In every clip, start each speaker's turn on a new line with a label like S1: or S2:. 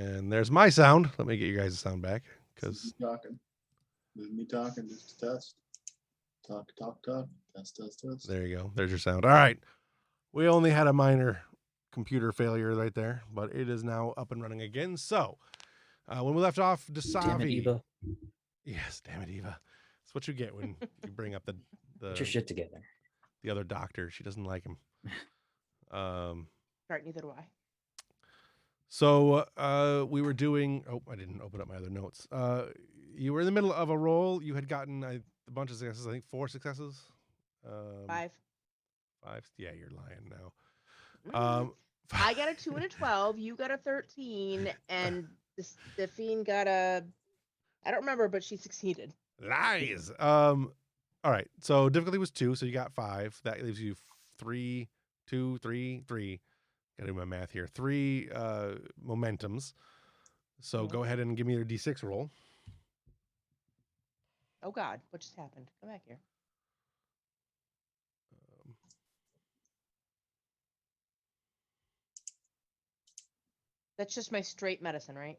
S1: And there's my sound. Let me get you guys' sound back because
S2: talking. This is me talking just to test. Talk. Test.
S1: there you go. There's your sound. All right. We only had a minor computer failure right there, but it is now up and running again. So when we left off, Dasavi.
S3: Damn it, Eva.
S1: Yes, damn it, Eva. That's what you get when you bring up the
S3: Get your shit together.
S1: The other doctor. She doesn't like him.
S4: Right, neither do I.
S1: So we were doing. Oh, I didn't open up my other notes. You were in the middle of a roll. You had gotten a bunch of successes. I think 4 successes.
S4: 5.
S1: 5. Yeah, you're lying now.
S4: I got a 2 and a 12. You got a 13, and the fiend got a. I don't remember, but she succeeded.
S1: Lies. All right. So difficulty was 2, so you got 5. That leaves you 3, 2, 3, 3. Gotta do my math here. 3 momentums. So go ahead and give me your D6 roll.
S4: Oh God, what just happened? Come back here. That's just my straight medicine, right?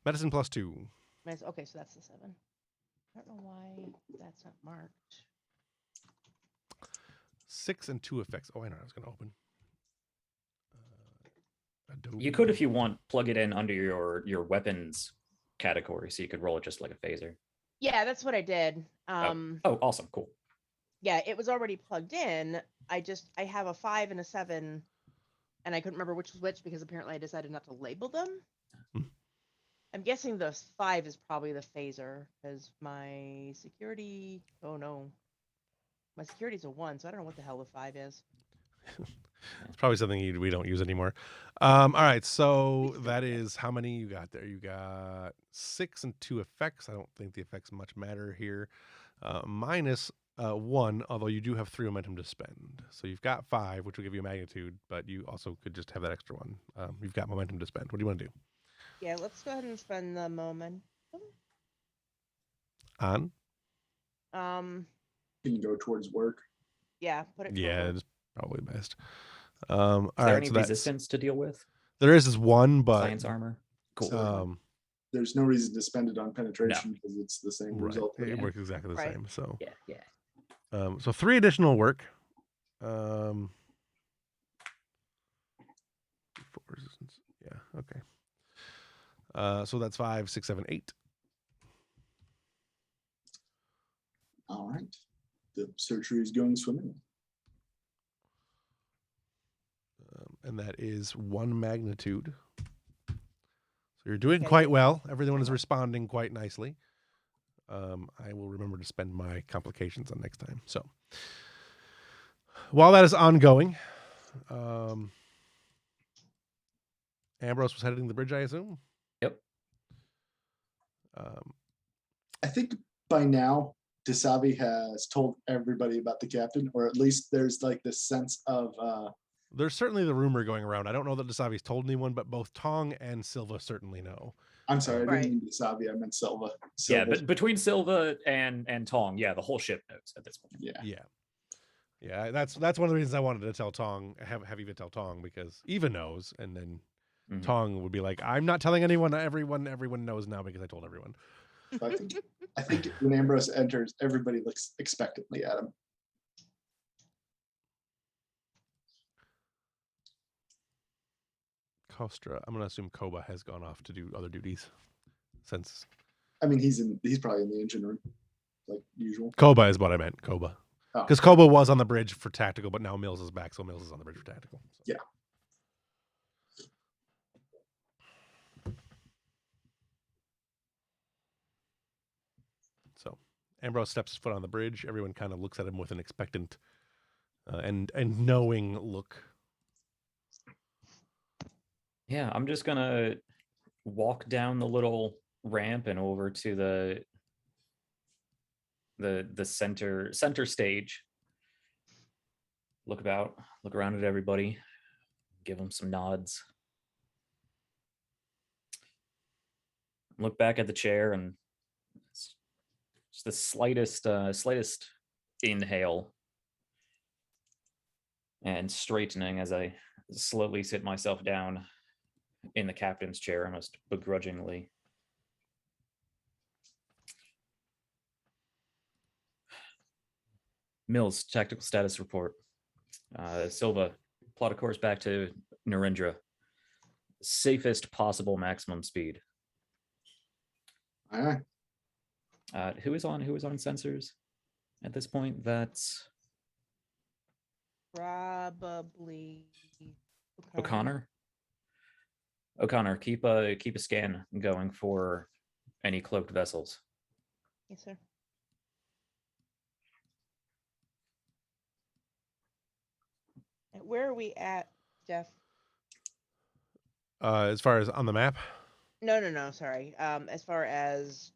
S1: Medicine plus 2.
S4: Okay, so that's the 7. I don't know why that's not marked.
S1: 6 and 2 effects. Oh, I know. I was going to open.
S3: You could, if you want, plug it in under your weapons category, so you could roll it just like a phaser.
S4: Yeah, that's what I did.
S3: Oh, awesome, cool.
S4: Yeah, it was already plugged in. I have a 5 and a 7, and I couldn't remember which was which because apparently I decided not to label them. I'm guessing the 5 is probably the phaser because my security. Oh no, my security's a 1, so I don't know what the hell the 5 is.
S1: It's probably something we don't use anymore. All right, so that is how many you got there? You got 6 and 2 effects. I don't think the effects much matter here. Minus 1, although you do have 3 momentum to spend. So you've got 5, which will give you a magnitude, but you also could just have that extra 1. You've got momentum to spend. What do you want to do?
S4: Yeah, let's go ahead and spend the momentum.
S1: On?
S2: Can you go towards work?
S4: Yeah, put it.
S1: Yeah, it's probably best.
S3: Is there any resistance to deal with?
S1: There is 1, but
S3: science armor. Cool.
S2: There's no reason to spend it on penetration because it's the same result.
S1: It works exactly the same. So
S3: yeah.
S1: So 3 additional work. 4 resistance. Yeah. Okay. So that's 5, 6, 7, 8.
S2: All right. The surgery is going swimmingly.
S1: And that is 1 magnitude. So you're doing quite well. Everyone is responding quite nicely. I will remember to spend my complications on next time. So while that is ongoing, Ambrose was heading to the bridge, I assume?
S3: Yep.
S2: I think by now, Dasavi has told everybody about the captain, or at least there's like this sense of...
S1: There's certainly the rumor going around. I don't know that Dasavi's told anyone, but both Tong and Silva certainly know.
S2: I'm sorry, I didn't mean Dasavi, I meant Silva.
S3: Yeah, but between Silva and Tong, yeah, the whole ship knows at this point.
S1: Yeah. That's one of the reasons I wanted to tell Tong, have Eva tell Tong, because Eva knows, and then Tong would be like, I'm not telling anyone. Everyone knows now because I told everyone.
S2: I think when Ambrose enters, everybody looks expectantly at him.
S1: Kostra, I'm going to assume Koba has gone off to do other duties since.
S2: I mean, he's probably in the engine room, like usual.
S1: Koba is what I meant. Koba, because Koba was on the bridge for tactical, but now Mills is back, so Mills is on the bridge for tactical. So.
S2: Yeah.
S1: So Ambrose steps his foot on the bridge. Everyone kind of looks at him with an expectant and knowing look.
S3: Yeah, I'm just gonna walk down the little ramp and over to the center stage. Look around at everybody, give them some nods. Look back at the chair and just the slightest inhale and straightening as I slowly sit myself down. in the captain's chair, almost begrudgingly. Mills, tactical status report. Silva, plot a course back to Narendra. Safest possible maximum speed.
S2: Aye, aye.
S3: Who is on sensors at this point? That's
S4: Probably
S3: O'Connor. O'Connor, keep a scan going for any cloaked vessels.
S4: Yes, sir. And where are we at, Jeff?
S1: As far as on the map,
S4: No. Sorry. As far as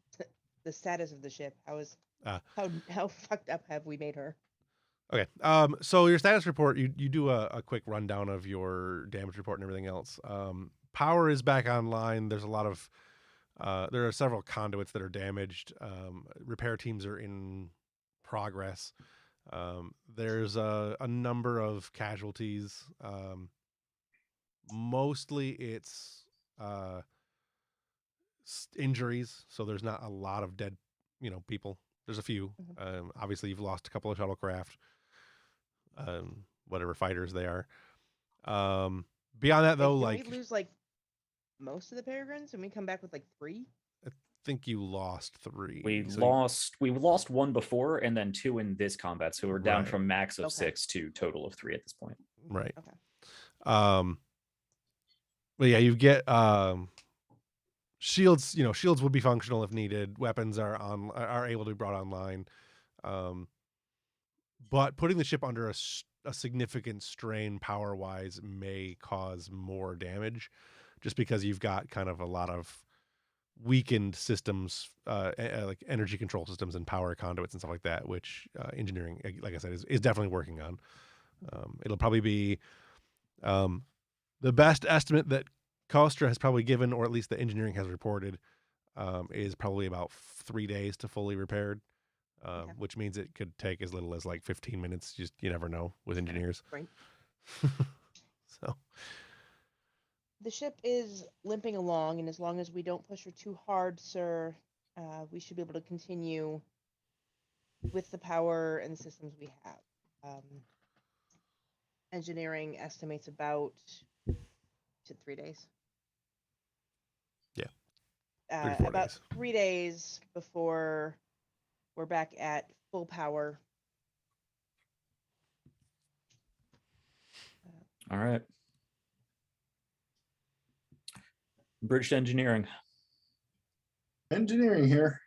S4: the status of the ship, how fucked up have we made her?
S1: okay. So your status report, you do a quick rundown of your damage report and everything else. Power is back online. There's a lot of there are several conduits that are damaged. Repair teams are in progress. There's a number of casualties. Mostly it's injuries, so there's not a lot of dead, people. There's a few. Obviously, you've lost a couple of shuttlecraft, whatever fighters they are. Beyond that, though,
S4: Did we lose like most of the peregrines, and we come back with like 3?
S1: I think you lost 3.
S3: We
S1: So
S3: lost 1 before, and then 2 in this combat, so we're down
S1: Right.
S3: from max of
S4: Okay.
S3: 6 to total of 3 at this point.
S1: right.
S4: Okay.
S1: But yeah, you get shields. Shields would be functional if needed. Weapons are able to be brought online. But putting the ship under a significant strain power wise may cause more damage, just because you've got kind of a lot of weakened systems, like energy control systems and power conduits and stuff like that, which engineering, like I said, is definitely working on. It'll probably be the best estimate that Kostra has probably given, or at least the engineering has reported, is probably about 3 days to fully repaired,
S4: Okay.
S1: which means it could take as little as like 15 minutes. Just you never know with engineers.
S4: Right.
S1: So
S4: The ship is limping along, and as long as we don't push her too hard, sir, we should be able to continue with the power and the systems we have. Engineering estimates about 3 days.
S1: Yeah. 3 to 4
S4: about
S1: days.
S4: 3 days before we're back at full power.
S3: All right. Bridge to engineering.
S2: Engineering here.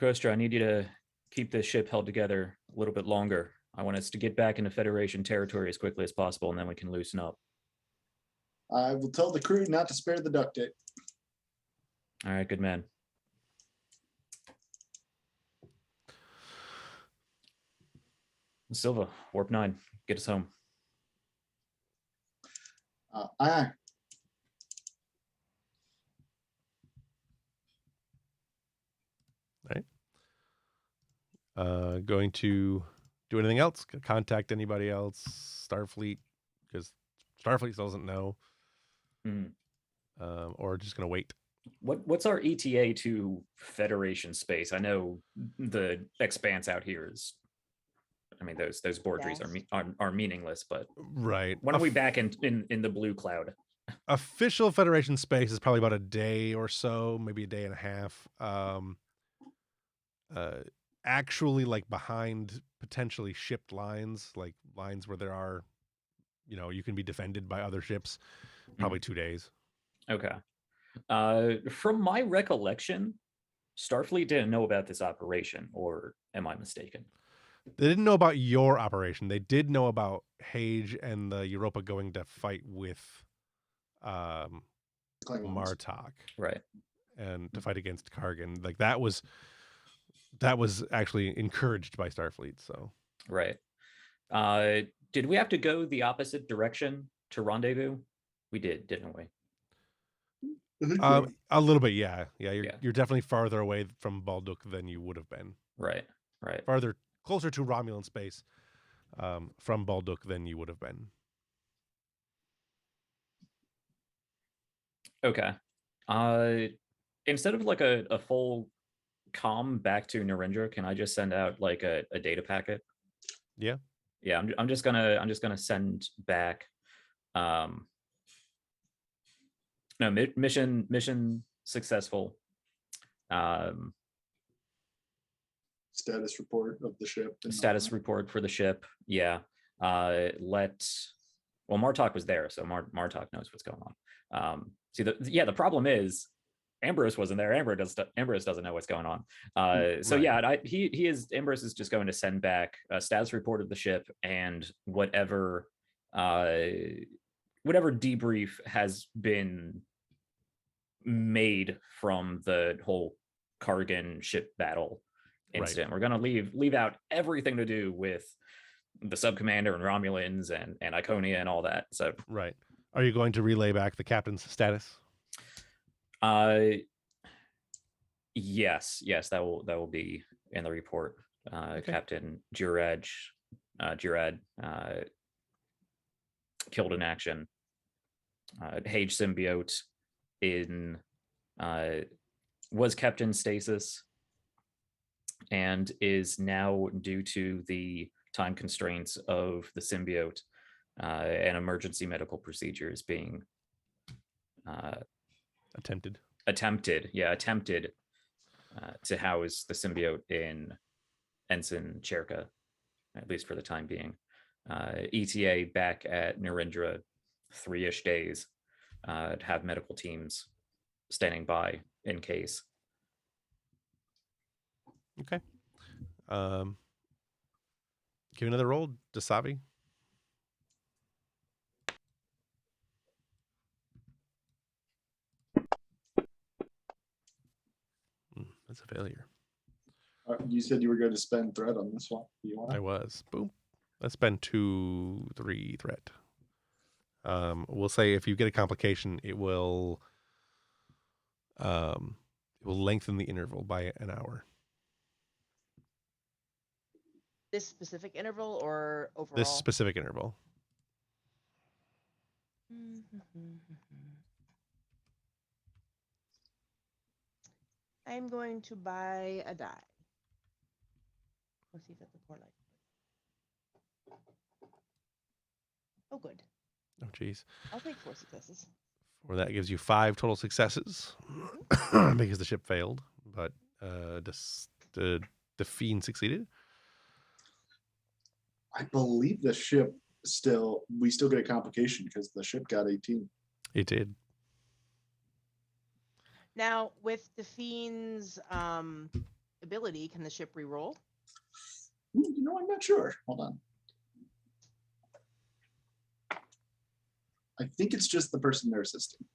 S3: Kostra, I need you to keep this ship held together a little bit longer. I want us to get back into Federation territory as quickly as possible, and then we can loosen up.
S2: I will tell the crew not to spare the duct tape.
S3: All right, good man. Silva, warp 9, get us home.
S2: Aye.
S1: Going to do anything else? Contact anybody else? Starfleet, because Starfleet doesn't know, or just gonna wait.
S3: What's our ETA to Federation space? I know the expanse out here is. I mean, those board trees are meaningless, but
S1: Right.
S3: when are we back in the blue cloud?
S1: Official Federation space is probably about a day or so, maybe a day and a half. Actually, like behind potentially shipped lines, like lines where there are, you can be defended by other ships, probably 2 days.
S3: Okay. From my recollection, Starfleet didn't know about this operation, or am I mistaken?
S1: They didn't know about your operation. They did know about Heaj and the Europa going to fight with
S2: Klingons.
S1: Martok,
S3: Right.
S1: and to fight against Kargan. Like that was actually encouraged by Starfleet. So
S3: Right. Did we have to go the opposite direction to rendezvous? We did, didn't we?
S1: a little bit, yeah. You're definitely farther away from Balduk than you would have been.
S3: Right.
S1: Closer to Romulan space from Balduk than you would have been.
S3: Okay. Instead of like a full comm back to Narendra, can I just send out like a data packet?
S1: Yeah.
S3: Yeah, I'm just gonna send back. No, mission successful.
S2: Status report of the ship. and all
S3: Status
S2: that.
S3: report for the ship. Yeah. Well, Martok was there, so Martok knows what's going on. See, the problem is Ambrose wasn't there. Ambrose doesn't know what's going on. So
S1: Right.
S3: yeah, Ambrose is just going to send back a status report of the ship and whatever debrief has been made from the whole Kargan ship battle incident. We're gonna leave out everything to do with the subcommander and Romulans and Iconia and all that. So
S1: Right. Are you going to relay back the captain's status?
S3: Yes, that will be in the report.
S1: Okay.
S3: Captain Jurad killed in action. Heaj symbiote was kept in stasis and is now, due to the time constraints of the symbiote and emergency medical procedures being attempted to house the symbiote in Ensign Cherka, at least for the time being. ETA back at Narendra 3-ish days to have medical teams standing by in case.
S1: Okay. Give another roll, Dasavi. That's a failure.
S2: You said you were going to spend threat on this one. You want?
S1: I was. Boom. Let's spend 2-3 threat. We'll say if you get a complication, it will lengthen the interval by an hour.
S4: This specific interval or overall?
S1: This specific interval.
S4: I'm going to buy a die. Let's see if that's a poor life. Oh, good.
S1: Oh, geez.
S4: I'll take 4 successes.
S1: Or that gives you 5 total successes because the ship failed, but the fiend succeeded.
S2: I believe the ship we still get a complication because the ship got 18.
S1: It did.
S4: Now, with the fiend's ability, can the ship re-roll?
S2: I'm not sure. Hold on. I think it's just the person they're assisting,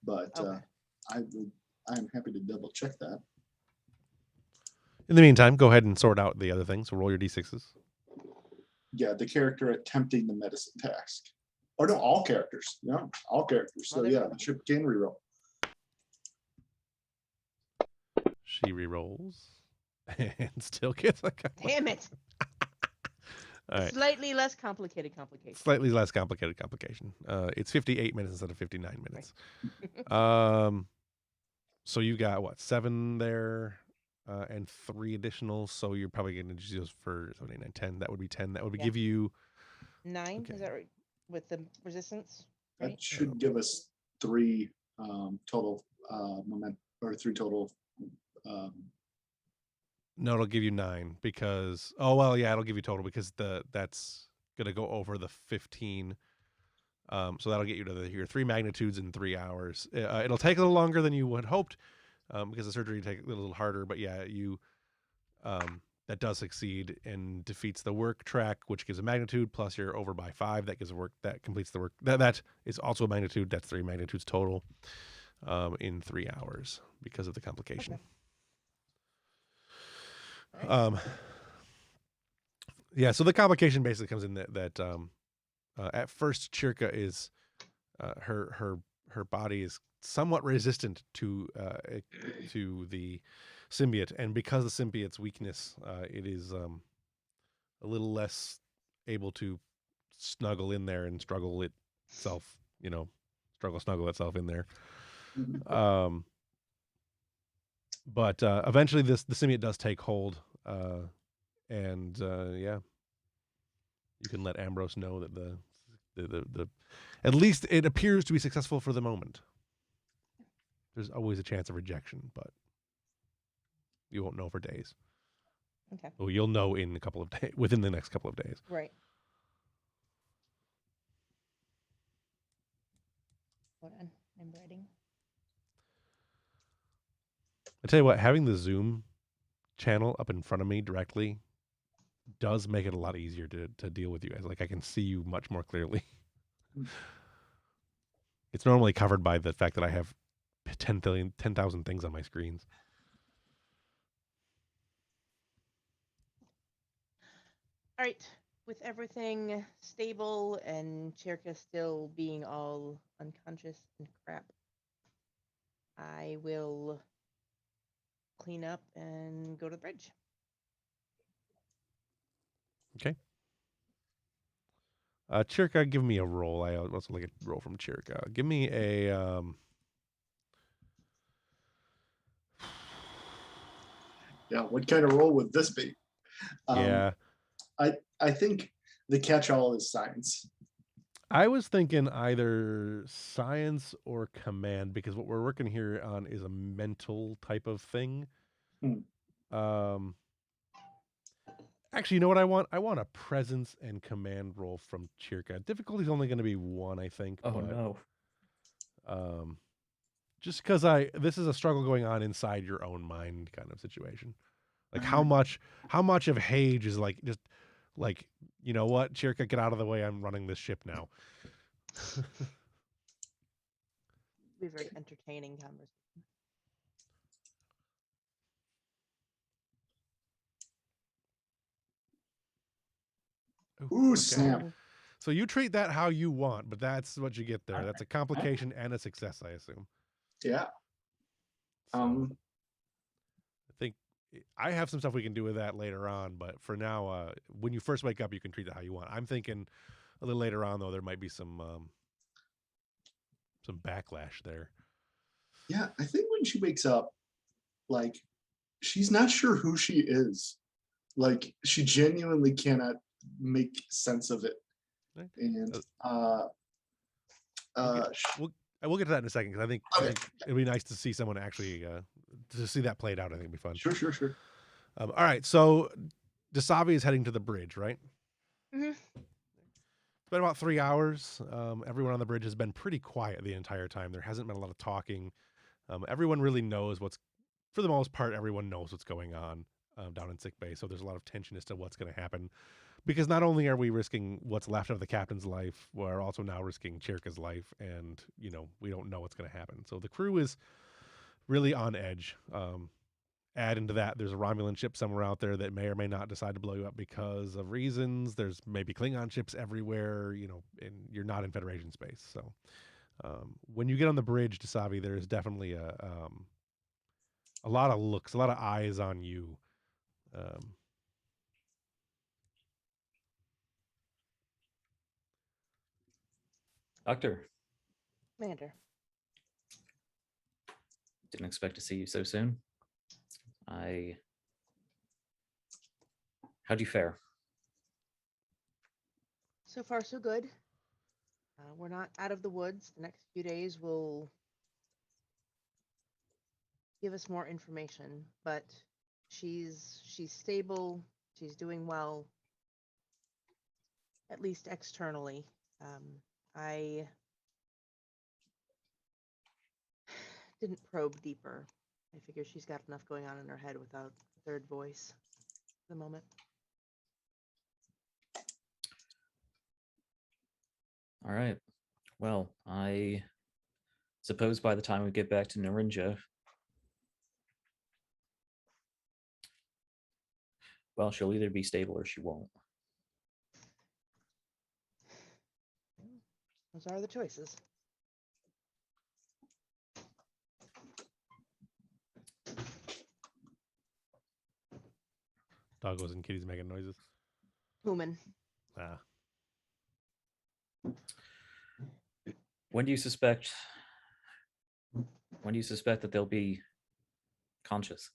S2: but
S4: Okay.
S2: I'm happy to double check that.
S1: In the meantime, go ahead and sort out the other things. So roll your d6s.
S2: Yeah, the character attempting the medicine task. Or no, all characters. Yeah, all characters. So
S4: Well,
S2: yeah, the ship can reroll.
S1: She re-rolls and still gets a
S4: Damn it!
S1: All right.
S4: Slightly less complicated complication.
S1: Slightly less complicated complication. It's 58 minutes instead of 59 minutes. So you got what, 7 there, and 3 additional. So you're probably going to just use for 7, 8, 9, 10. That would be 10. That would give you
S4: 9.
S1: Okay.
S4: Is that right? With the resistance,
S2: That
S4: right?
S2: should give us 3 total moment, or 3 total.
S1: No, it'll give you 9 because it'll give you total because that's gonna go over the 15. So that'll get you to your 3 magnitudes in 3 hours. It'll take a little longer than you would hoped because the surgery take a little harder. But yeah, you that does succeed and defeats the work track, which gives a magnitude. Plus you're over by 5. That gives a work that completes the work. That is also a magnitude. That's 3 magnitudes total in 3 hours because of the complication.
S4: Okay.
S1: Yeah, so the complication basically comes in that at first Chirka is her body is somewhat resistant to the symbiote, and because of the symbiote's weakness, it is a little less able to snuggle in there and snuggle itself in there.
S2: Mhm.
S1: But eventually, the symbiote does take hold, and yeah, you can let Ambrose know that the at least it appears to be successful for the moment. There's always a chance of rejection, but you won't know for days.
S4: Okay.
S1: Well, you'll know in a couple of days, within the next couple of days.
S4: Right. Hold on. I'm writing.
S1: I tell you what, having the Zoom channel up in front of me directly does make it a lot easier to deal with you guys. Like I can see you much more clearly. It's normally covered by the fact that I have 10,000 things on my screens.
S4: All right. With everything stable and Cherka still being all unconscious and crap, I will clean up and go to the bridge.
S1: Okay. Chirka, give me a roll. I also like a roll from Chirka. Give me a
S2: Yeah, what kind of role would this be?
S1: yeah.
S2: I think the catch-all is science.
S1: I was thinking either science or command because what we're working here on is a mental type of thing.
S2: Hmm.
S1: Actually, you know what I want? I want a presence and command roll from Chirka. Difficulty's only going to be 1, I think.
S3: Oh
S1: but,
S3: no.
S1: Just because this is a struggle going on inside your own mind kind of situation. Like how
S2: Alright.
S1: much of Heaj is like just like, you know what, Chirka, get out of the way. I'm running this ship now.
S4: Be a very entertaining conversation.
S2: Ooh,
S1: Okay.
S2: snap.
S1: So you treat that how you want, but that's what you get there. That's a complication and a success, I assume.
S2: Yeah.
S1: So I think I have some stuff we can do with that later on, but for now, when you first wake up, you can treat it how you want. I'm thinking a little later on, though, there might be some backlash there.
S2: Yeah, I think when she wakes up, like, she's not sure who she is. Like, she genuinely cannot make sense of it.
S1: Right.
S2: And
S1: We'll get to that in a second because I
S2: Okay.
S1: think it'd be nice to see someone actually to see that played out. I think it'd be fun.
S2: Sure.
S1: All right, so Dasavi is heading to the bridge, right?
S4: Mm-hmm.
S1: It's been about 3 hours. Everyone on the bridge has been pretty quiet the entire time. There hasn't been a lot of talking. Everyone really knows for the most part, everyone knows what's going on down in sick bay. So there's a lot of tension as to what's going to happen. Because not only are we risking what's left of the captain's life, we're also now risking Chirka's life. And, we don't know what's going to happen. So the crew is really on edge. Add into that, there's a Romulan ship somewhere out there that may or may not decide to blow you up because of reasons. There's maybe Klingon ships everywhere, and you're not in Federation space. So when you get on the bridge to Savi, there is definitely a lot of looks, a lot of eyes on you.
S3: Doctor,
S4: Commander.
S3: didn't expect to see you so soon. How'd you fare?
S4: So far, so good. We're not out of the woods. The next few days will give us more information, but she's stable. She's doing well, at least externally. I didn't probe deeper. I figure she's got enough going on in her head without a third voice at the moment.
S3: All right. Well, I suppose by the time we get back to Narinja, well, she'll either be stable or she won't.
S4: Those are the choices.
S1: Doggos and kitties making noises.
S4: Human.
S1: Ah.
S3: When do you suspect When do you suspect that they'll be conscious?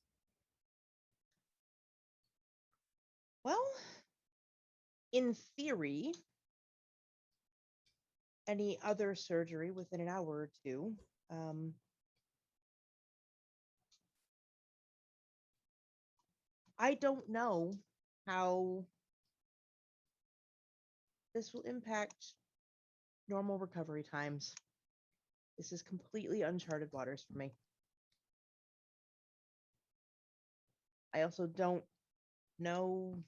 S4: Well, in theory, any other surgery within an hour or two. I don't know how this will impact normal recovery times. This is completely uncharted waters for me. I also don't know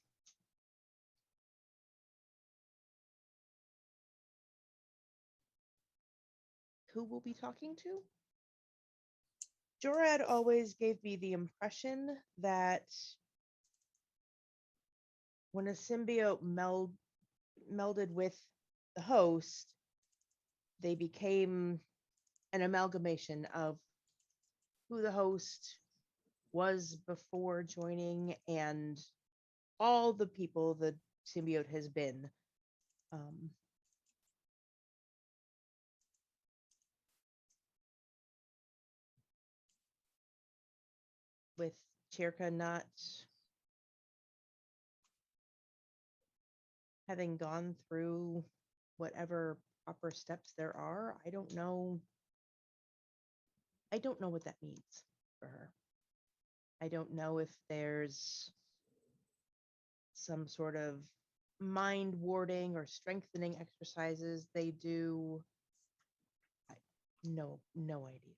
S4: who we'll be talking to. Jorad always gave me the impression that when a symbiote melded with the host, they became an amalgamation of who the host was before joining and all the people the symbiote has been. With Cherka not having gone through whatever proper steps there are, I don't know what that means for her. I don't know if there's some sort of mind warding or strengthening exercises they do. No idea.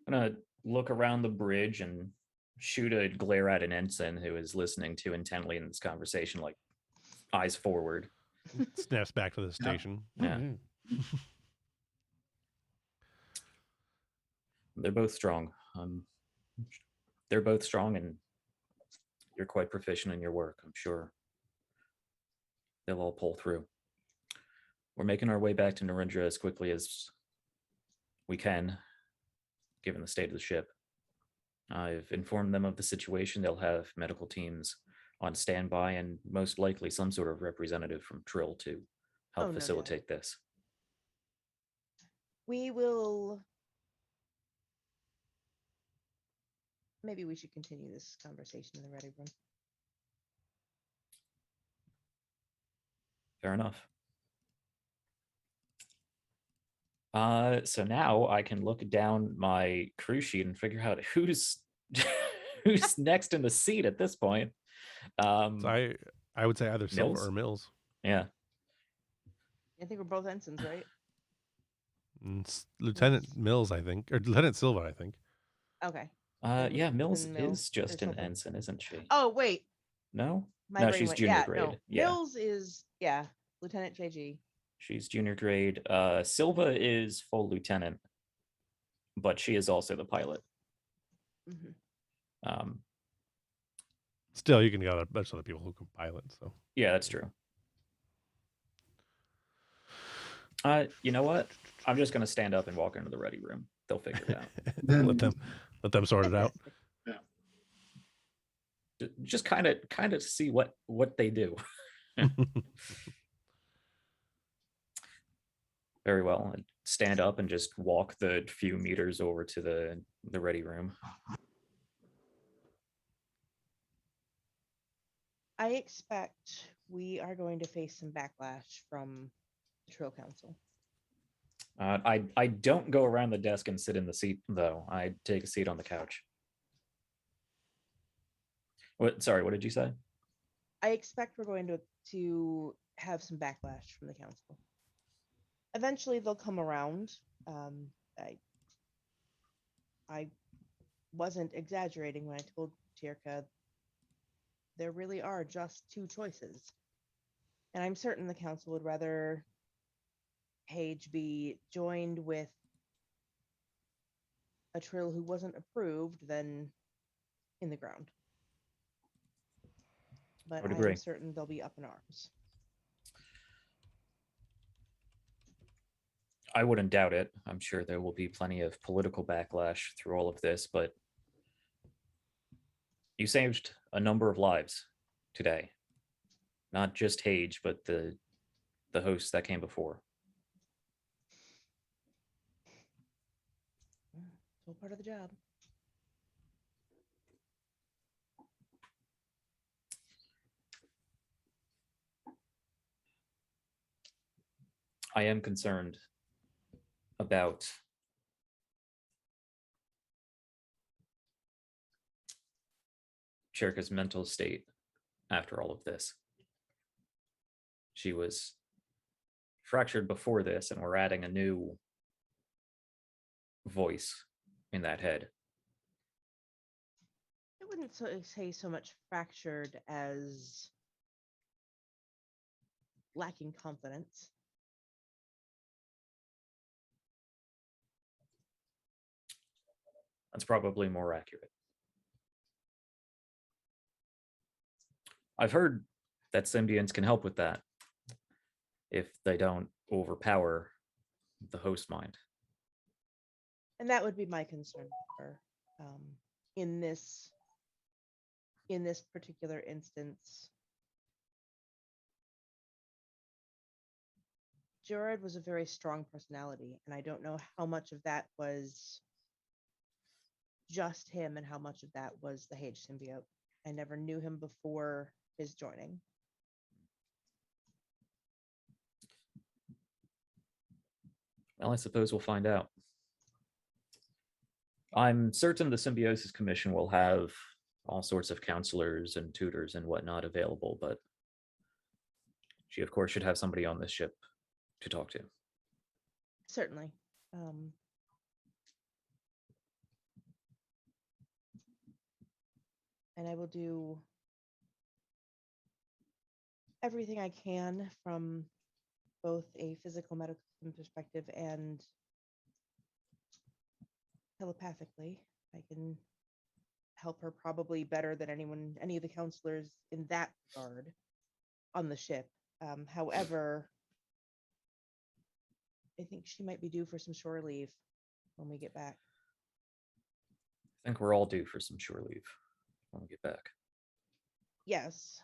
S3: I'm gonna look around the bridge and shoot a glare at an ensign who is listening too intently in this conversation, like eyes forward.
S1: Snaps back to the station.
S3: Yeah. They're both strong. They're both strong, and you're quite proficient in your work. I'm sure they'll all pull through. We're making our way back to Narendra as quickly as we can, given the state of the ship. I've informed them of the situation. They'll have medical teams on standby and most likely some sort of representative from Trill to help
S4: no
S3: facilitate this.
S4: We will. Maybe we should continue this conversation in the ready room.
S3: Fair enough. So now I can look down my crew sheet and figure out who's who's next in the seat at this point.
S1: So I would say either Silva
S3: Mills?
S1: or Mills.
S3: Yeah.
S4: I think we're both ensigns, right?
S1: Lieutenant Mills, I think, or Lieutenant Silva, I think.
S4: Okay.
S3: Yeah, Mills
S4: Mills
S3: is just
S4: or
S3: an
S4: something.
S3: ensign, isn't she?
S4: Oh wait,
S3: No?
S4: my
S3: No,
S4: brain
S3: she's
S4: went,
S3: junior
S4: yeah,
S3: grade.
S4: No.
S3: Yeah.
S4: Mills is Lieutenant JG.
S3: She's junior grade. Silva is full lieutenant, but she is also the pilot.
S4: Mm-hmm.
S1: Still, you can go. There's other people who can pilot. So
S3: yeah, that's true. You know what? I'm just gonna stand up and walk into the ready room. They'll figure it out.
S1: let them sort it out.
S3: Just kind of see what they do. Very well. I'd stand up and just walk the few meters over to the ready room.
S4: I expect we are going to face some backlash from the Trill Council.
S3: I don't go around the desk and sit in the seat, though. I take a seat on the couch. Sorry, what did you say?
S4: I expect we're going to have some backlash from the council. Eventually, they'll come around. I wasn't exaggerating when I told Cherka there really are just two choices. And I'm certain the council would rather Heaj be joined with a Trill who wasn't approved than in the ground. But I'm certain they'll be up in arms.
S3: I wouldn't doubt it. I'm sure there will be plenty of political backlash through all of this, but you saved a number of lives today. Not just Heaj, but the hosts that came before.
S4: Still part of the job.
S3: I am concerned about Cherka's mental state after all of this. She was fractured before this, and we're adding a new voice in that head.
S4: I wouldn't say so much fractured as lacking confidence.
S3: That's probably more accurate. I've heard that symbionts can help with that if they don't overpower the host mind.
S4: And that would be my concern with her. In this particular instance, Jared was a very strong personality, and I don't know how much of that was just him and how much of that was the Heaj symbiote. I never knew him before his joining.
S3: Well, I suppose we'll find out. I'm certain the Symbiosis Commission will have all sorts of counselors and tutors and whatnot available, but she, of course, should have somebody on this ship to talk to.
S4: Certainly. And I will do everything I can from both a physical medical perspective and telepathically. I can help her probably better than any of the counselors in that regard on the ship. However, I think she might be due for some shore leave when we get back.
S3: I think we're all due for some shore leave when we get back.
S4: Yes.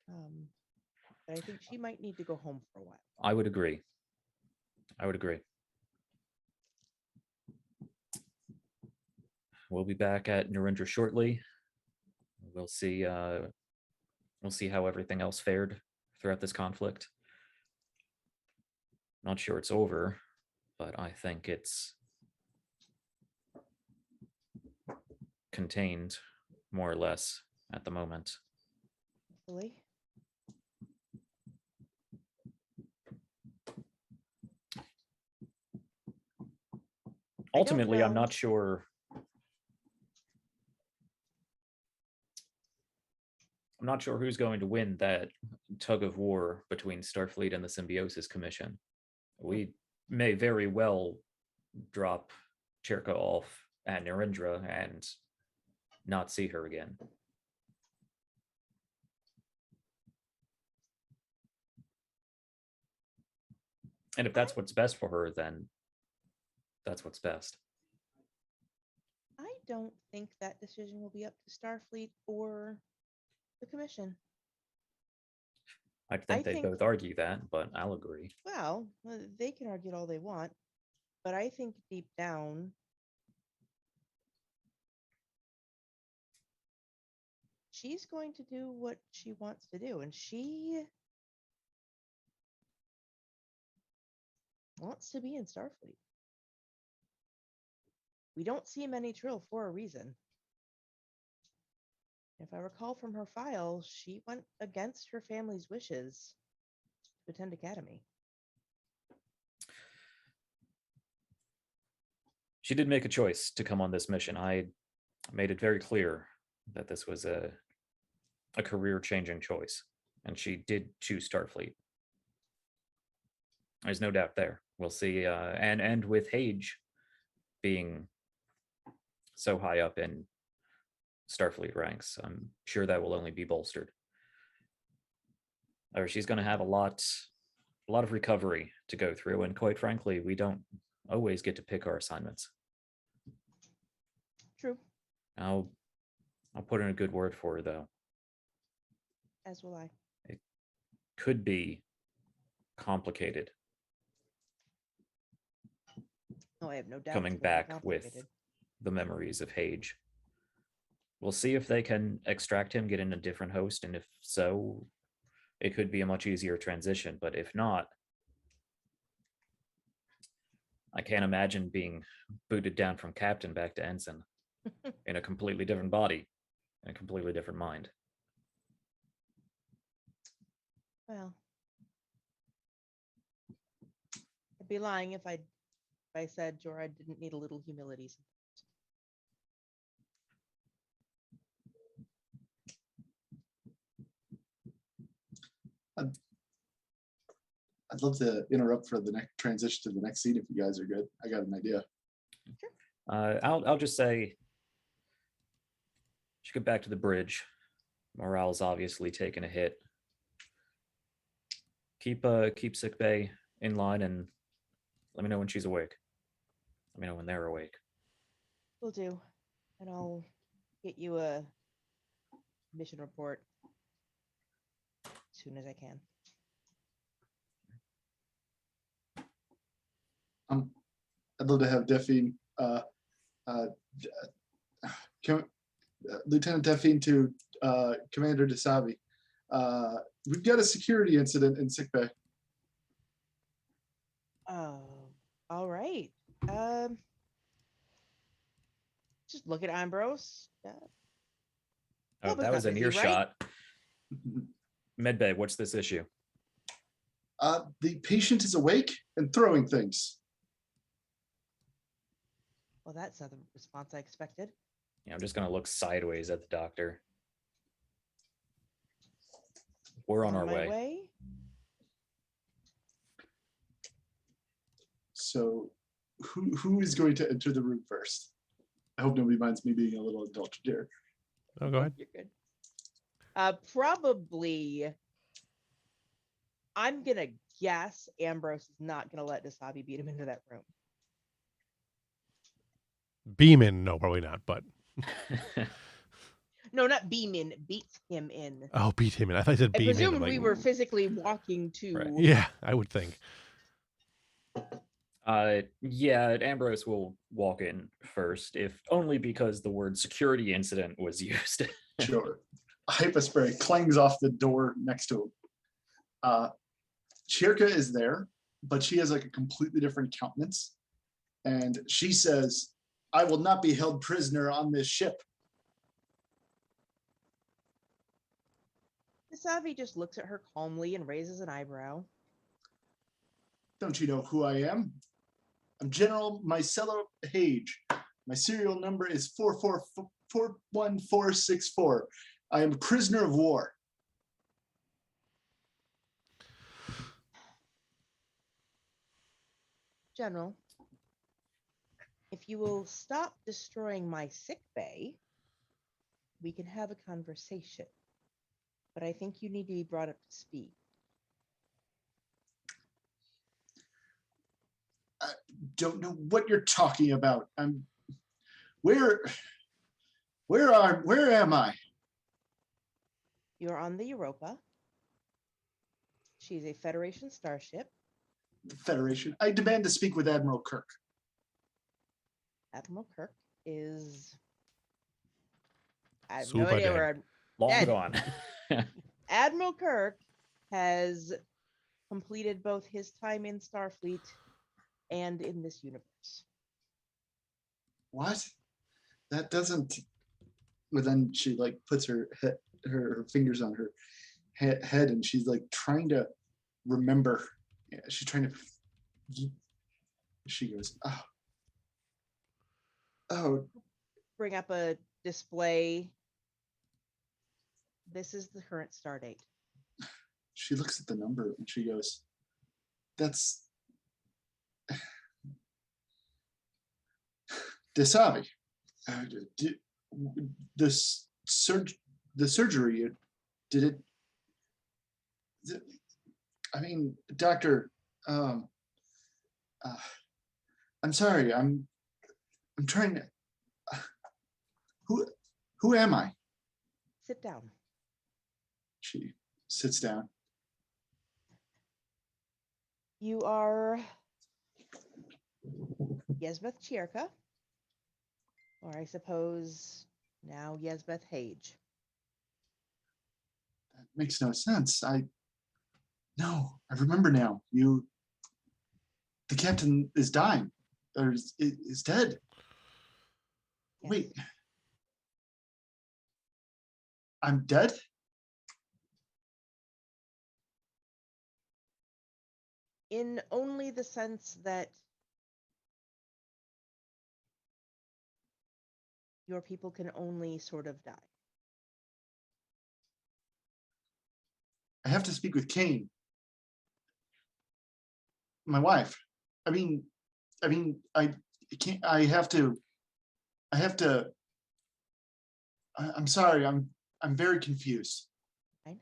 S4: But I think she might need to go home for a while.
S3: I would agree. We'll be back at Narendra shortly. We'll see how everything else fared throughout this conflict. Not sure it's over, but I think it's contained more or less at the moment.
S4: Hopefully.
S3: Ultimately, I'm not sure. I'm not sure who's going to win that tug of war between Starfleet and the Symbiosis Commission. We may very well drop Cherka off at Narendra and not see her again. And if that's what's best for her, then that's what's best.
S4: I don't think that decision will be up to Starfleet or the Commission.
S3: I think they both argue that, but I'll agree.
S4: Well, they can argue it all they want, but I think deep down, she's going to do what she wants to do, and she wants to be in Starfleet. We don't see many Trill for a reason. If I recall from her file, she went against her family's wishes to attend academy.
S3: She did make a choice to come on this mission. I made it very clear that this was a career-changing choice, and she did choose Starfleet. There's no doubt there. We'll see, and with Heaj being so high up in Starfleet ranks, I'm sure that will only be bolstered. Or she's going to have a lot of recovery to go through, and quite frankly, we don't always get to pick our assignments.
S4: True.
S3: I'll put in a good word for her, though.
S4: As will I.
S3: It could be complicated.
S4: Oh, I have no doubt.
S3: Coming back with the memories of Heaj. We'll see if they can extract him, get in a different host, and if so, it could be a much easier transition. But if not, I can't imagine being booted down from captain back to ensign in a completely different body and a completely different mind.
S4: Well, I'd be lying if I said Jorah didn't need a little humility.
S2: I'd love to interrupt for the next transition to the next scene if you guys are good. I got an idea.
S3: I'll just say, she get back to the bridge. Morale's obviously taken a hit. Keep sickbay in line and let me know when she's awake. Let me know when they're awake.
S4: Will do, and I'll get you a mission report as soon as I can.
S2: I'd love to have Delphine, Lieutenant Delphine to Commander DeSavi. We've got a security incident in sickbay.
S4: Oh, all right. Just look at Ambrose.
S3: Oh,
S4: was
S3: that
S4: not
S3: was an
S4: busy, right?
S3: earshot. Medbay, what's this issue?
S2: The patient is awake and throwing things.
S4: Well, that's not the response I expected.
S3: Yeah, I'm just gonna look sideways at the doctor. We're on our
S4: my
S3: way.
S2: So who is going to enter the room first? I hope nobody minds me being a little indulgent here.
S1: Oh, go ahead.
S4: You're good. Probably. I'm gonna guess Ambrose is not gonna let Dasabi beat him into that room.
S1: Beeman, no, probably not. But
S4: No, not beam in. Beat him in.
S1: oh, beat him in. I thought you said
S4: I
S1: beam in. I'm
S4: presumed
S1: like,
S4: we were physically walking to.
S3: Right.
S1: yeah, I would think.
S3: Yeah, Ambrose will walk in first, if only because the word security incident was used.
S2: Sure. Hypospray clangs off the door next to him. Chirka is there, but she has like a completely different countenance. And she says, I will not be held prisoner on this ship.
S4: Dasabi just looks at her calmly and raises an eyebrow.
S2: Don't you know who I am? I'm General Mycelo Heaj. My serial number is 41464. I am a prisoner of war.
S4: General, if you will stop destroying my sick bay, we can have a conversation. But I think you need to be brought up to speed.
S2: I don't know what you're talking about. Where am I?
S4: You're on the Europa. She's a Federation starship.
S2: The Federation. I demand to speak with Admiral Kirk.
S4: Admiral Kirk is. I have
S1: Super
S4: no idea
S1: dead.
S4: where.
S3: Long
S4: Dead.
S3: gone.
S4: Admiral Kirk has completed both his time in Starfleet and in this universe.
S2: What? That doesn't. But then she like puts her fingers on her head and she's like trying to remember. Yeah, she's trying to. She goes, oh.
S4: Bring up a display. This is the current star date.
S2: She looks at the number and she goes, that's Dasavi. The surgery, did it? I mean, doctor, I'm sorry. I'm trying to. Who am I?
S4: Sit down.
S2: She sits down.
S4: You are Yesmeth Chirka. Or I suppose now Yesbeth Heaj.
S2: That makes no sense. No, I remember now. The captain is dying, or is dead.
S4: Yes.
S2: Wait, I'm dead?
S4: In only the sense that your people can only sort of die.
S2: I have to speak with Kane. My wife. I can't. I'm sorry. I'm very confused.
S4: Right?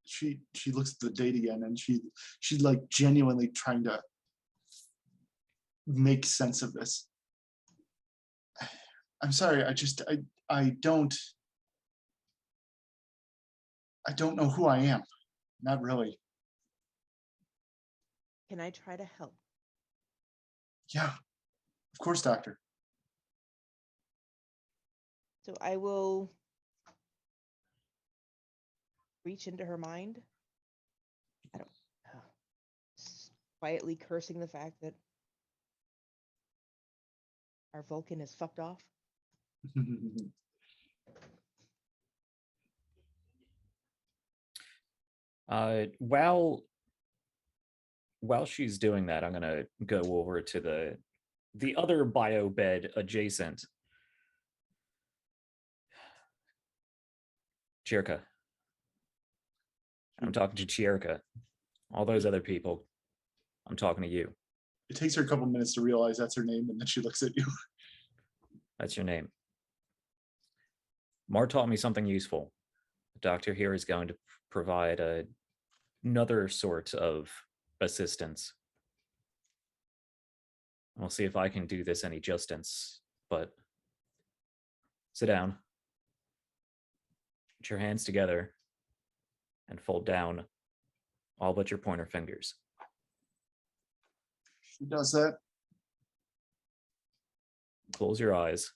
S2: She looks at the date again, and she's like genuinely trying to make sense of this. I'm sorry. I don't know who I am. Not really.
S4: Can I try to help?
S2: Yeah, of course, doctor.
S4: So I will reach into her mind. I don't quietly cursing the fact that our Vulcan is fucked off.
S3: While she's doing that, I'm gonna go over to the other bio bed adjacent. Chirka. I'm talking to Chirka. All those other people, I'm talking to you.
S2: It takes her a couple minutes to realize that's her name, and then she looks at you.
S3: That's your name. Mar taught me something useful. The doctor here is going to provide another sort of assistance. I'll see if I can do this any justice, but sit down. Put your hands together and fold down all but your pointer fingers.
S2: She does that.
S3: Close your eyes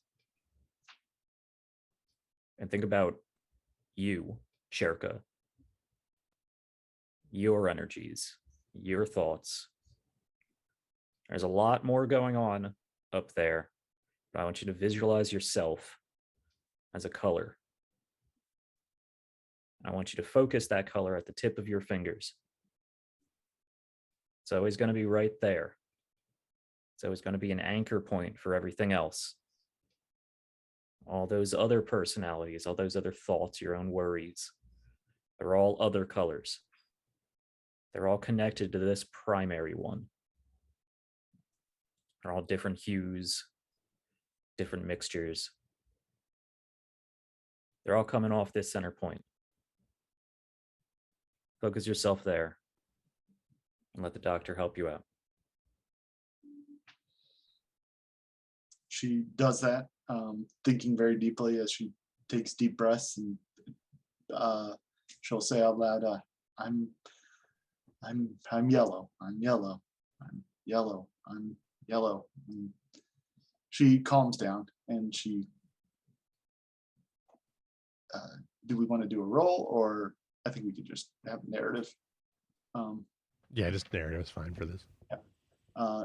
S3: and think about you, Sherka. Your energies, your thoughts. There's a lot more going on up there, but I want you to visualize yourself as a color. I want you to focus that color at the tip of your fingers. It's always going to be right there. It's always going to be an anchor point for everything else. All those other personalities, all those other thoughts, your own worries, they're all other colors. They're all connected to this primary one. They're all different hues, different mixtures. They're all coming off this center point. Focus yourself there and let the doctor help you out.
S2: She does that, thinking very deeply as she takes deep breaths, and she'll say out loud, I'm yellow. I'm yellow. I'm yellow. I'm yellow. And she calms down, and she. Do we want to do a roll, or I think we could just have a narrative?
S1: Yeah, just narrative is fine for this.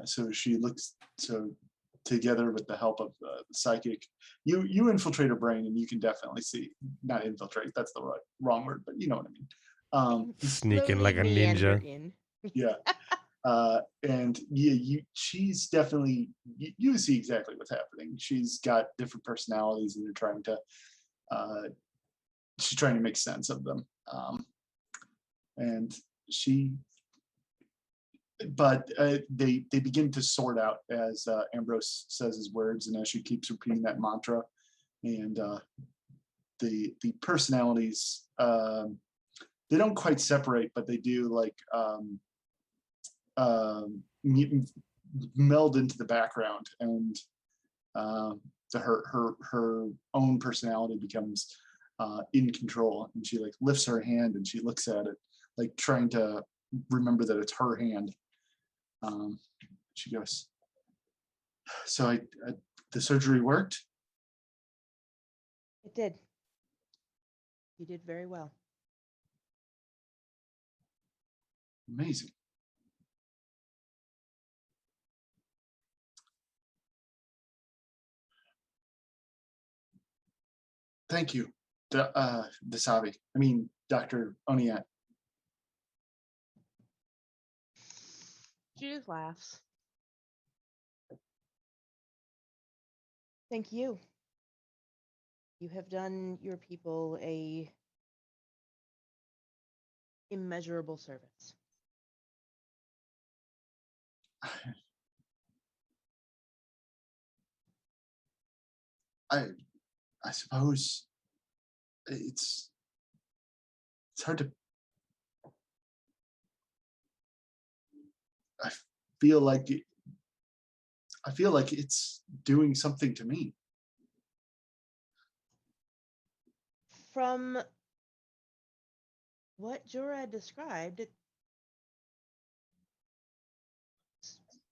S2: So she looks. So together with the help of the psychic, you infiltrate her brain, and you can definitely see. Not infiltrate. That's the wrong word, but you know what I mean.
S1: Sneaking
S4: Slowly
S1: like a
S4: meander
S1: ninja.
S4: in.
S2: Yeah. And yeah, she's definitely, you see exactly what's happening. She's got different personalities, and she's trying to make sense of them. And they begin to sort out as Ambrose says his words, and as she keeps repeating that mantra, and the personalities, they don't quite separate, but they do like meld into the background, and her own personality becomes in control, and she like lifts her hand and she looks at it, like trying to remember that it's her hand, She goes, so the surgery worked?
S4: It did. You did very well.
S2: Amazing. Thank you, Dasabi. I mean, Dr. Oniat.
S4: Judith laughs. Thank you. You have done your people a immeasurable service.
S2: I suppose it's hard to. I feel like it's doing something to me.
S4: From what Jura described, it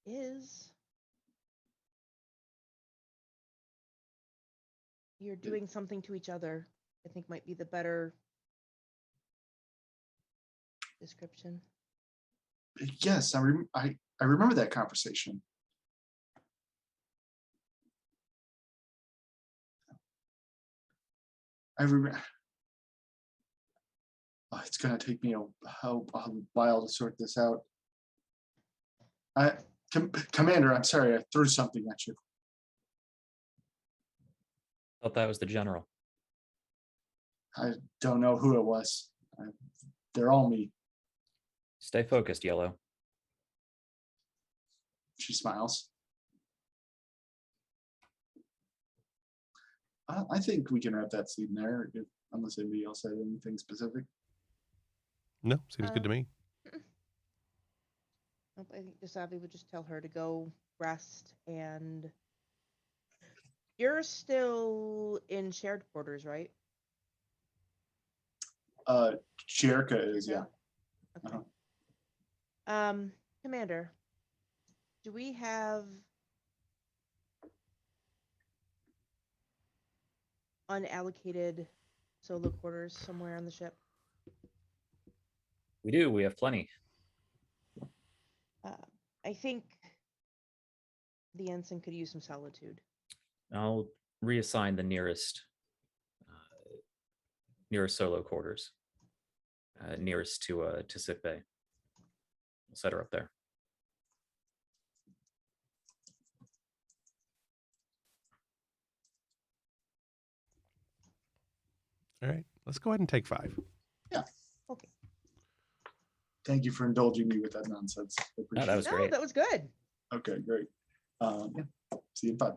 S4: is. You're doing something to each other, I think might be the better description.
S2: Yes, I remember that conversation. I remember. Oh, it's gonna take me a while to sort this out. Commander, I'm sorry, I threw something at you.
S3: Thought that was the general.
S2: I don't know who it was. They're all me.
S3: Stay focused, Yellow.
S2: She smiles. I think we can wrap that scene there, unless anybody else had anything specific.
S1: No, seems good to me.
S4: Nope, I think Dasabi would just tell her to go rest, and you're still in shared quarters, right?
S2: Jerica is, yeah.
S4: Okay. Commander, do we have unallocated solo quarters somewhere on the ship?
S3: We do. We have plenty.
S4: I think the ensign could use some solitude.
S3: I'll reassign the nearest solo quarters, nearest to sick bay. We'll set her up there.
S1: All right, let's go ahead and take 5.
S2: Yeah.
S4: Okay.
S2: Thank you for indulging me with that nonsense. I
S3: No,
S2: appreciate
S3: that was
S4: No,
S3: great.
S4: that was good.
S2: Okay, great. Yeah. See you in 5.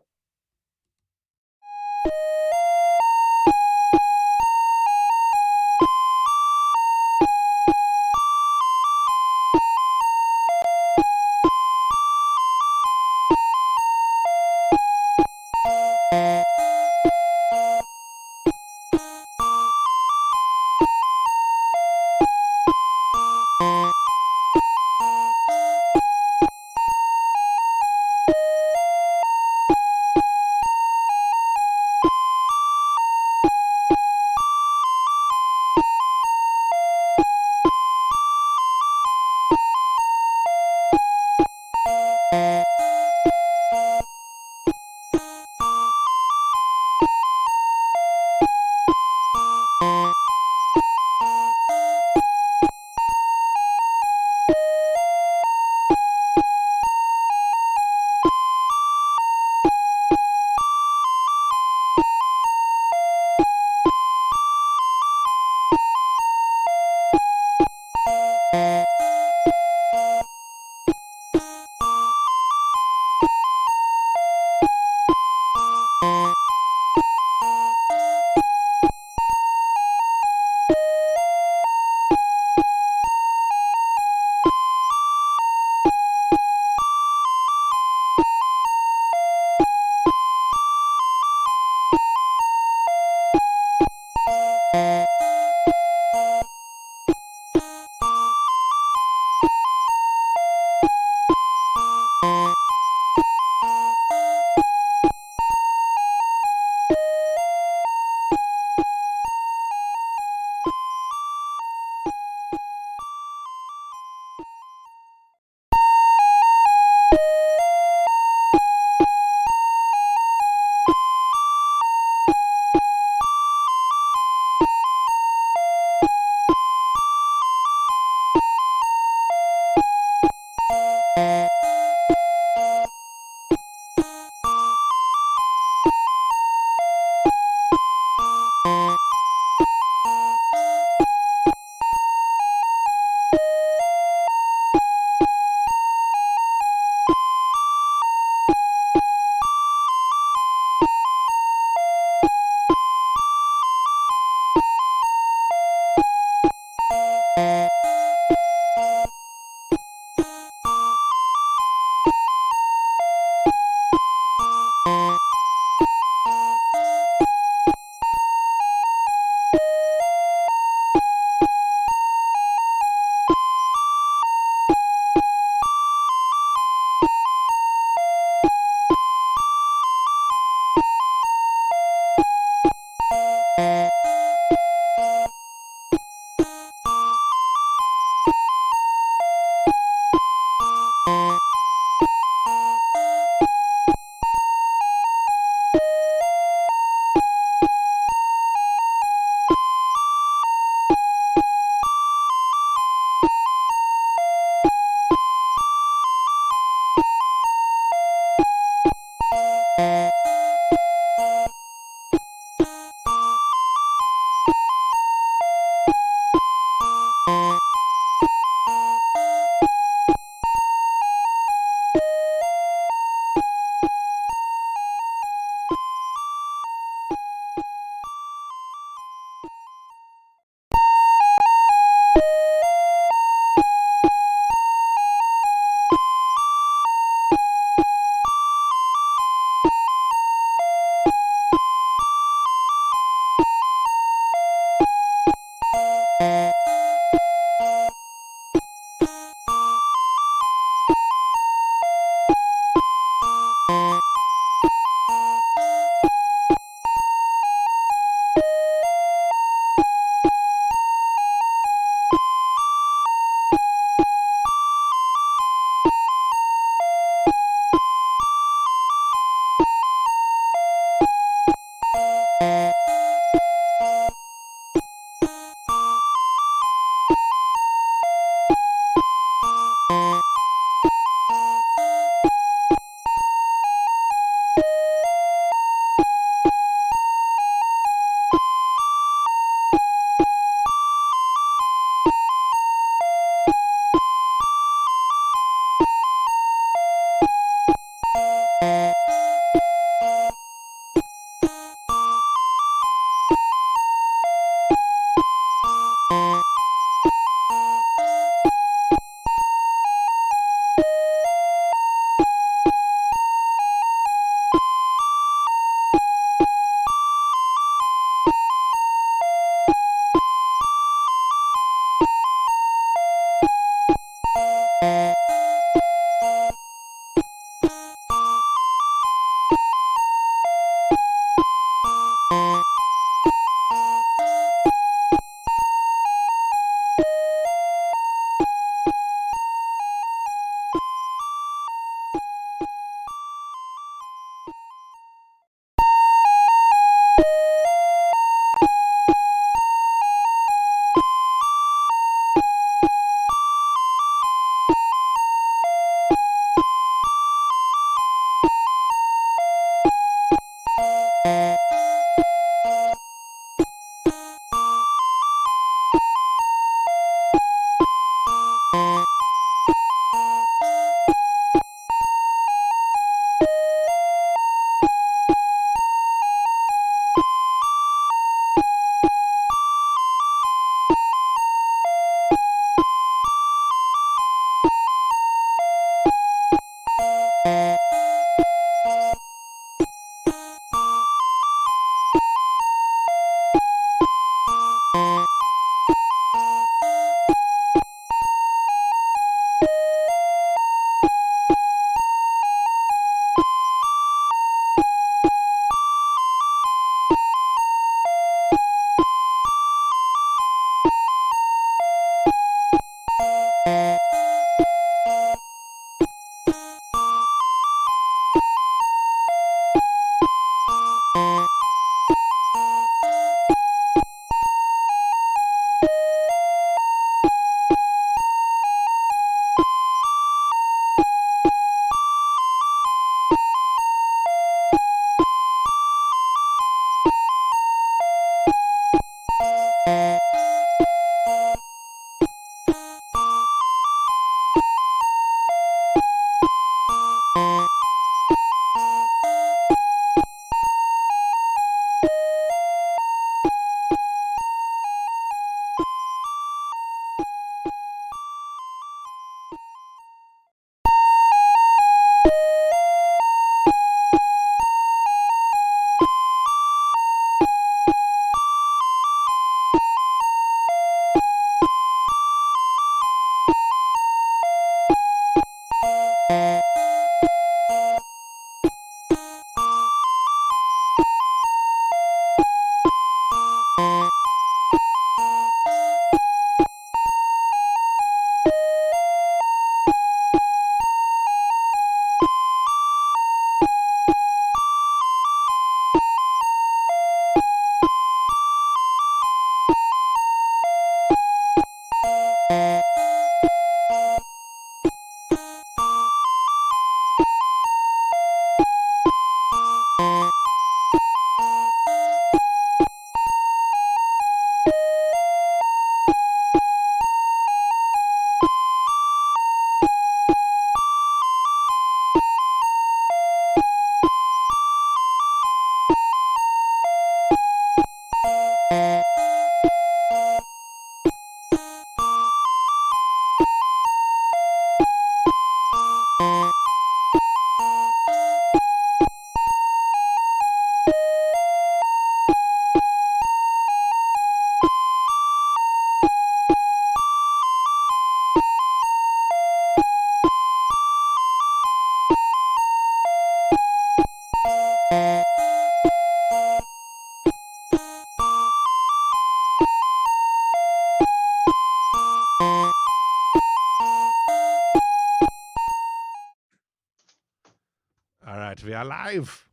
S1: we are live.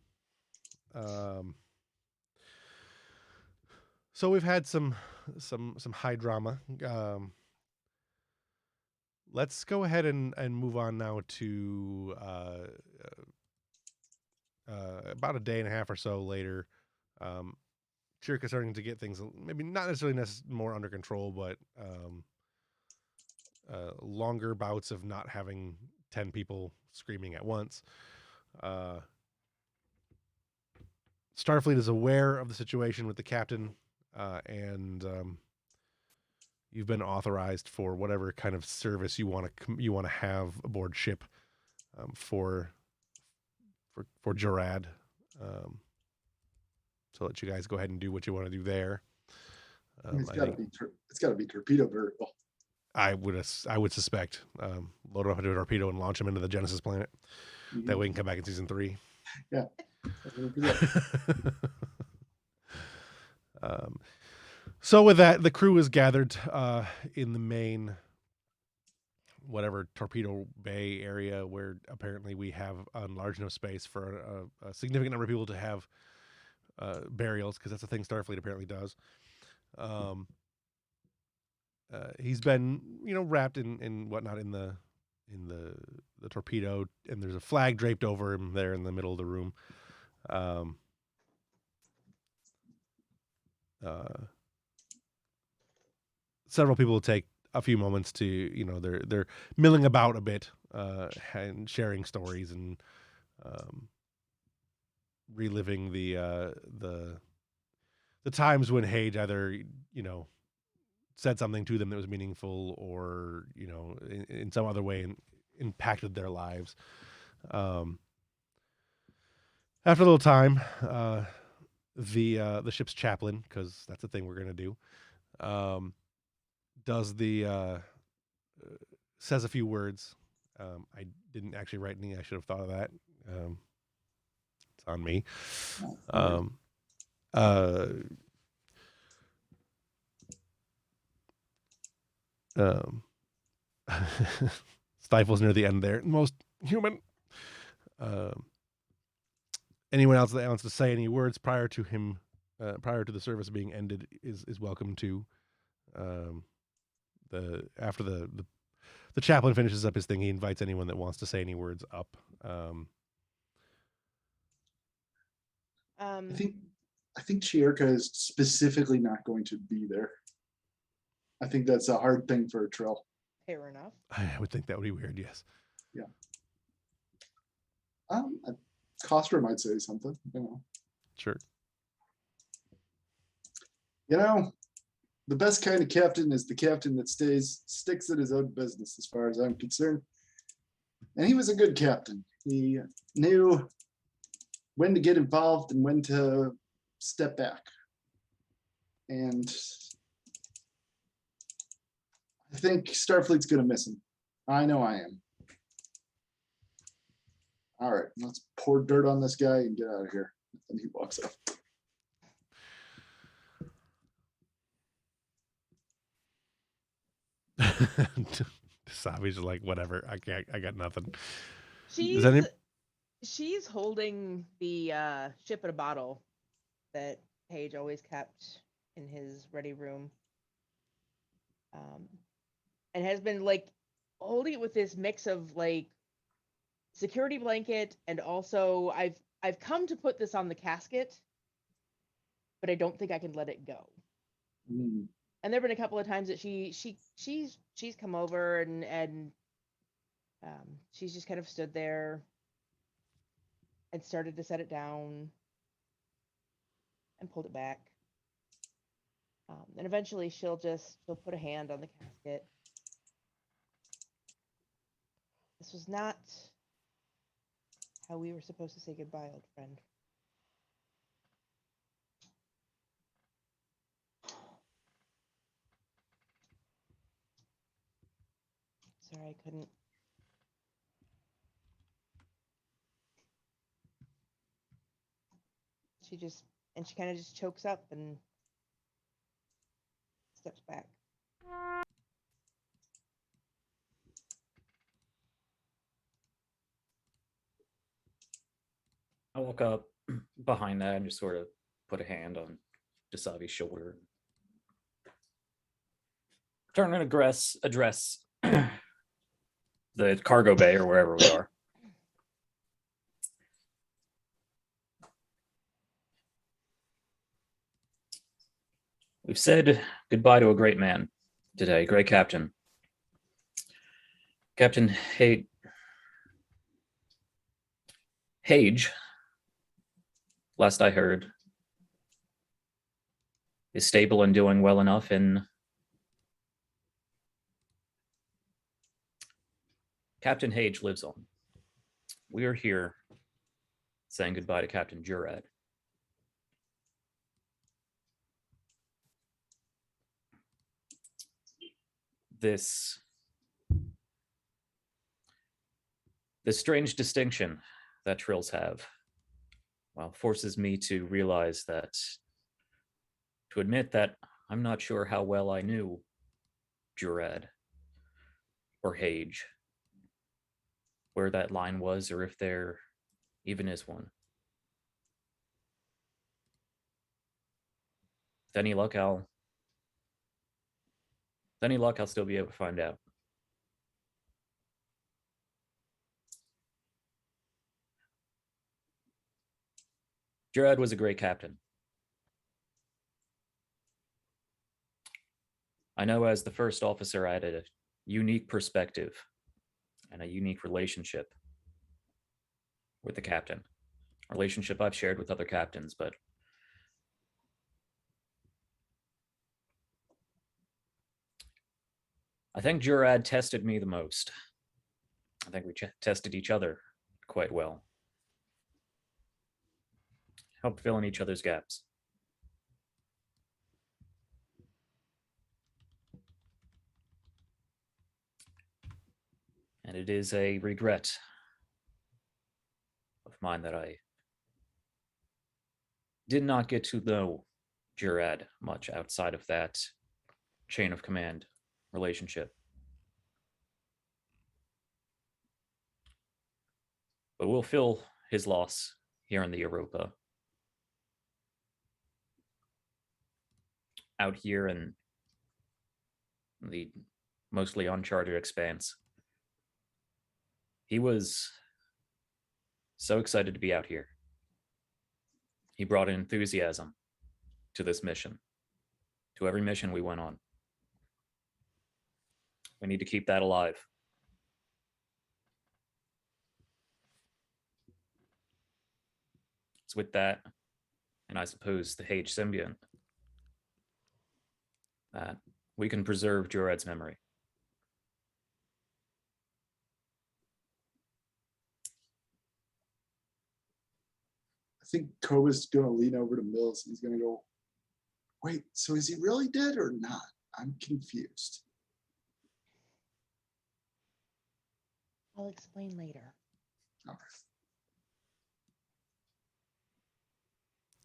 S1: So we've had some high drama. Let's go ahead and move on now to about a day and a half or so later. Chirka's starting to get things maybe not necessarily more under control, but longer bouts of not having 10 people screaming at once. Starfleet is aware of the situation with the captain, and you've been authorized for whatever kind of service you want to have aboard ship for Jarad. So let you guys go ahead and do what you want to do there.
S2: It's got to be torpedo vertical.
S1: I would suspect load up a torpedo and launch him into the Genesis planet. Mm-hmm. That way he can come back in season 3.
S2: Yeah.
S1: So with that, the crew is gathered in the main whatever torpedo bay area where apparently we have large enough space for a significant number of people to have burials, because that's a thing Starfleet apparently does. He's been, wrapped in whatnot in the torpedo, and there's a flag draped over him there in the middle of the room. Several people take a few moments to, they're milling about a bit and sharing stories and reliving the times when Heaj either, said something to them that was meaningful or, in some other way impacted their lives. After a little time, the ship's chaplain, because that's the thing we're going to do, says a few words. I didn't actually write any. I should have thought of that. It's on me. Stifles near the end there. Most human. Anyone else that wants to say any words prior to the service being ended is welcome to. After the chaplain finishes up his thing, he invites anyone that wants to say any words up.
S2: I think Chirka is specifically not going to be there. I think that's a hard thing for a Trill.
S4: Fair enough.
S1: I would think that would be weird, yes.
S2: Yeah. Costra might say something,
S1: Sure.
S2: The best kind of captain is the captain that sticks at his own business, as far as I'm concerned. And he was a good captain. He knew when to get involved and when to step back. And I think Starfleet's going to miss him. I know I am. All right, let's pour dirt on this guy and get out of here. And he walks off.
S1: Savi's like, whatever. I got nothing.
S4: She's holding the ship in a bottle that Heaj always kept in his ready room. And has been holding it with this mix of security blanket, and also I've come to put this on the casket, but I don't think I can let it go.
S2: Mm.
S4: And there've been a couple of times that she's come over and she's just kind of stood there and started to set it down and pulled it back. And eventually she'll put a hand on the casket. This was not how we were supposed to say goodbye, old friend. Sorry, I couldn't. She kind of just chokes up and steps back.
S3: I walk up behind that and just sort of put a hand on Dasavi's shoulder. Turn and address the cargo bay or wherever we are. We've said goodbye to a great man today, great captain. Captain Heaj, last I heard, is stable and doing well enough in Captain Heaj lives on. We are here saying goodbye to Captain Jurad. This strange distinction that Trills have, well, forces me to realize that, to admit that I'm not sure how well I knew Jurad or Heaj, where that line was, or if there even is one. With any luck, I'll still be able to find out. Jurad was a great captain. I know as the first officer, I had a unique perspective and a unique relationship with the captain. A relationship I've shared with other captains, but I think Jurad tested me the most. I think we tested each other quite well. Helped fill in each other's gaps. And it is a regret of mine that I did not get to know Jurad much outside of that chain of command relationship. But we'll fill his loss here in the Europa. Out here in the mostly uncharted expanse. He was so excited to be out here. He brought an enthusiasm to this mission, to every mission we went on. We need to keep that alive. It's with that, and I suppose the Heaj symbiont, that we can preserve Jurad's memory.
S2: I think Koba's going to lean over to Mills and he's going to go, wait, so is he really dead or not? I'm confused.
S4: I'll explain later.
S2: All right.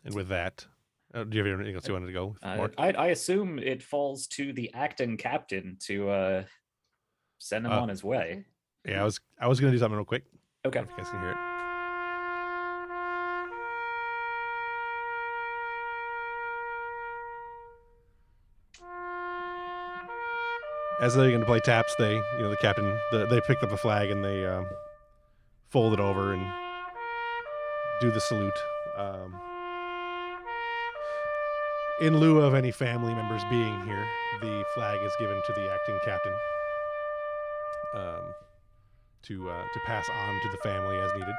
S1: And with that, do you have anything else you wanted to go with more?
S3: I assume it falls to the acting captain to send him on his way.
S1: Yeah, I was going to do something real quick.
S3: Okay.
S1: If you guys can hear it. As they're going to play taps, the captain, they picked up the flag and they fold it over and do the salute. In lieu of any family members being here, the flag is given to the acting captain to pass on to the family as needed.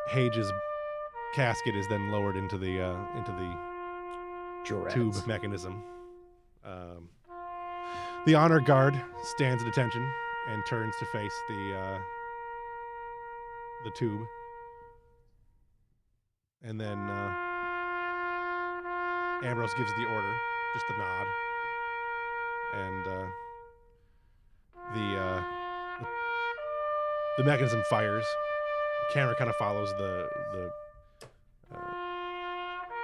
S1: Heaj's casket is then lowered into the
S3: Jurad's
S1: tube mechanism. The honor guard stands at attention and turns to face the tube, and then Ambrose gives the order, just a nod, and the mechanism fires. The camera kind of follows the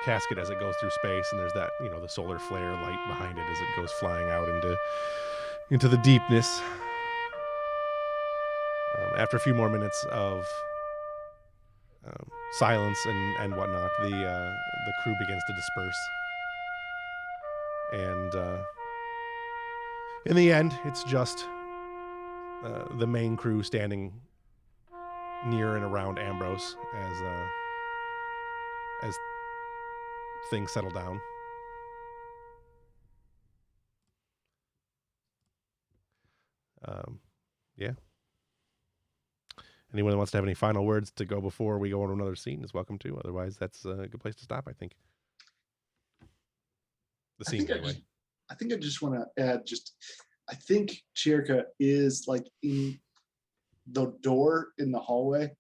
S1: casket as it goes through space, and there's that, the solar flare light behind it as it goes flying out into the deepness. After a few more minutes of silence and whatnot, the crew begins to disperse. And in the end, it's just the main crew standing near and around Ambrose as things settle down. Yeah. Anyone that wants to have any final words to go before we go on to another scene is welcome to. Otherwise, that's a good place to stop, I think. The
S2: I
S1: scenes,
S2: think
S1: anyway.
S2: I think I just want to add I think Chirka is like in the door in the hallway,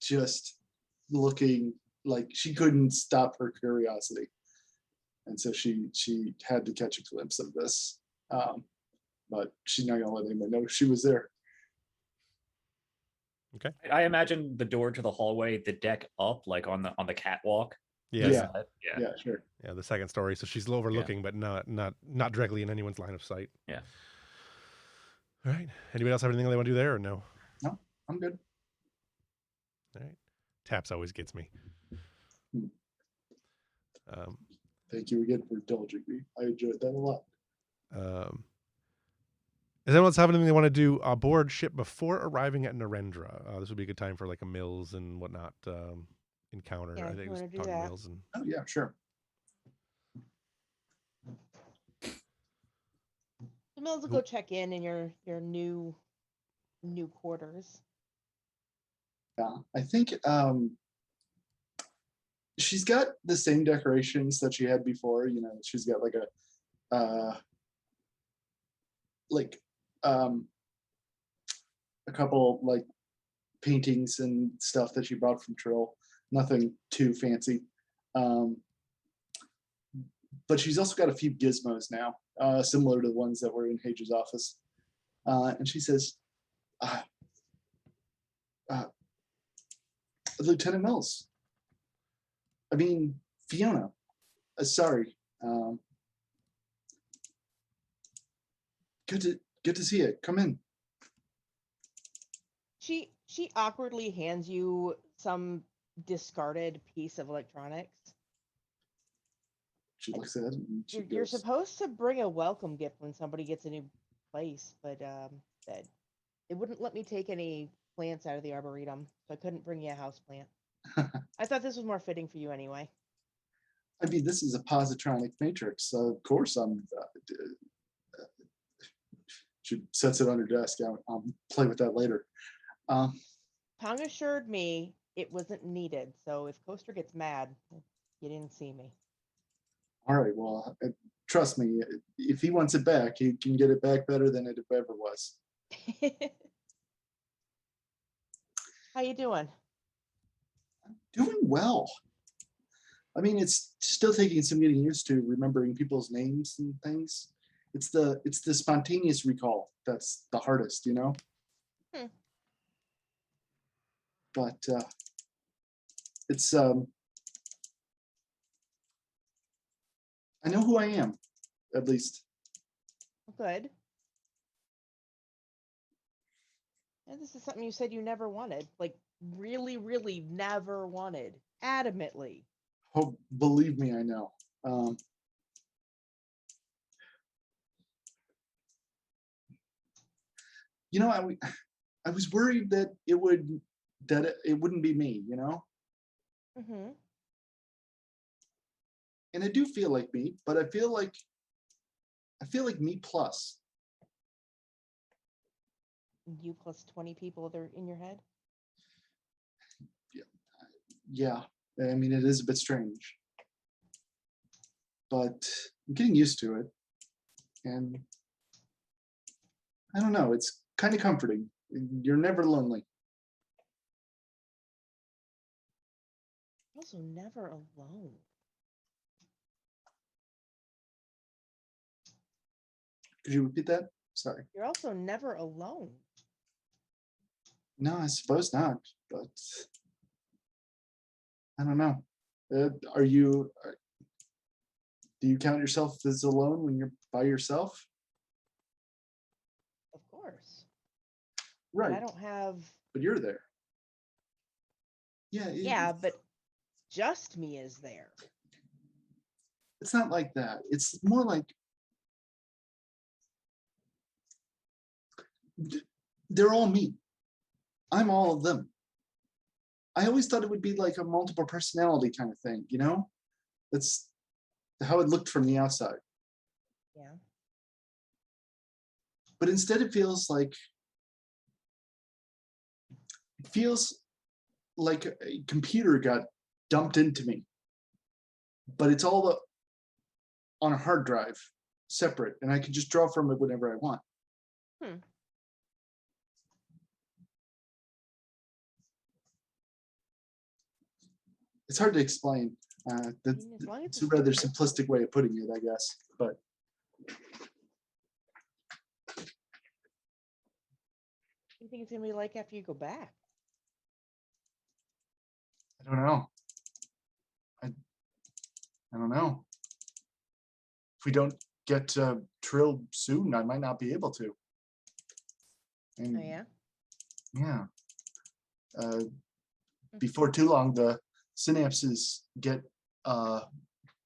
S2: just looking like she couldn't stop her curiosity. And so she had to catch a glimpse of this. But she's not gonna let anyone know she was there.
S1: Okay.
S3: I imagine the door to the hallway, the deck up, like on the catwalk.
S1: Yeah.
S3: Yeah.
S2: Yeah, sure.
S1: Yeah, the second story. So she's overlooking, but not directly in anyone's line of sight.
S3: Yeah.
S1: All right. Anybody else have anything they want to do there or no?
S2: No, I'm good.
S1: All right. Taps always gets me.
S2: Thank you again for indulging me. I enjoyed that a lot.
S1: Does anyone else have anything they want to do aboard ship before arriving at Narendra? This would be a good time for like a Mills and whatnot encounter.
S4: Yeah,
S1: I
S4: if
S1: think it
S4: you
S1: was
S4: wanna do
S1: talking
S4: that.
S1: Mills and
S2: Oh yeah, sure.
S4: So Mills will go check in your new quarters.
S2: Yeah, I think she's got the same decorations that she had before. You know, she's got like a couple like paintings and stuff that she brought from Toral. Nothing too fancy. But she's also got a few gizmos now, similar to the ones that were in Heaj's office. And she says, Lieutenant Mills. I mean, Fiona. Sorry. Good to see you. Come in.
S4: She awkwardly hands you some discarded piece of electronics.
S2: She looks at it and she
S4: You're
S2: goes,
S4: supposed to bring a welcome gift when somebody gets a new place, but that it wouldn't let me take any plants out of the arboretum, so I couldn't bring you a house plant. I thought this was more fitting for you anyway.
S2: I mean, this is a positronic matrix. So of course, she sets it on her desk. I'll play with that later.
S4: Tong assured me it wasn't needed, so if Coaster gets mad, you didn't see me.
S2: All right. Well, trust me. If he wants it back, he can get it back better than it ever was.
S4: How you doing?
S2: Doing well. I mean, it's still taking some getting used to remembering people's names and things. It's the spontaneous recall that's the hardest, you know. But it's I know who I am, at least.
S4: Good. And this is something you said you never wanted, like really, really never wanted, adamantly.
S2: Oh, believe me, I know. You know, I was worried that it wouldn't be me, you know.
S4: Mm-hmm.
S2: And I do feel like me, but I feel like me plus.
S4: You plus 20 people that are in your head?
S2: Yeah. I mean, it is a bit strange, but I'm getting used to it. And I don't know, it's kind of comforting. You're never lonely.
S4: Also never alone.
S2: Could you repeat that? Sorry.
S4: You're also never alone.
S2: No, I suppose not, but I don't know. Do you count yourself as alone when you're by yourself?
S4: Of course. but
S2: Right.
S4: I don't have.
S2: But you're there. Yeah.
S4: Yeah, but just me is there.
S2: It's not like that. It's more like they're all me. I'm all of them. I always thought it would be like a multiple personality kind of thing, you know? That's how it looked from the outside.
S4: Yeah.
S2: But instead it feels like a computer got dumped into me. But it's all on a hard drive, separate, and I can just draw from it whenever I want. It's hard to explain. It's a rather simplistic way of putting it, I guess. But
S4: What do you think it's gonna be like after you go back?
S2: I don't know. I don't know. If we don't get Trill soon, I might not be able to. And
S4: Oh yeah.
S2: yeah. Before too long, the synapses get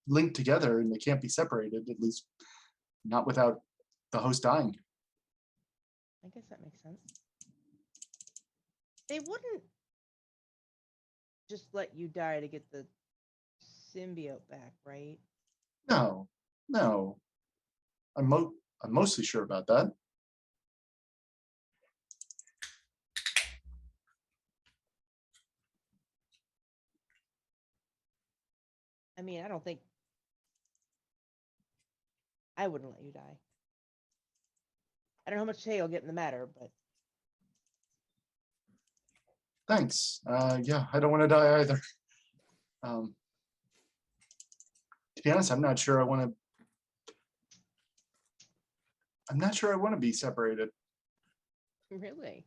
S2: linked together and they can't be separated, at least not without the host dying.
S4: I guess that makes sense. They wouldn't just let you die to get the symbiote back, right?
S2: No. I'm mostly sure about that.
S4: I mean, I don't think I wouldn't let you die. I don't know how much say you'll get in the matter, but
S2: Thanks. Yeah, I don't want to die either. To be honest, I'm not sure I want to be separated.
S4: really.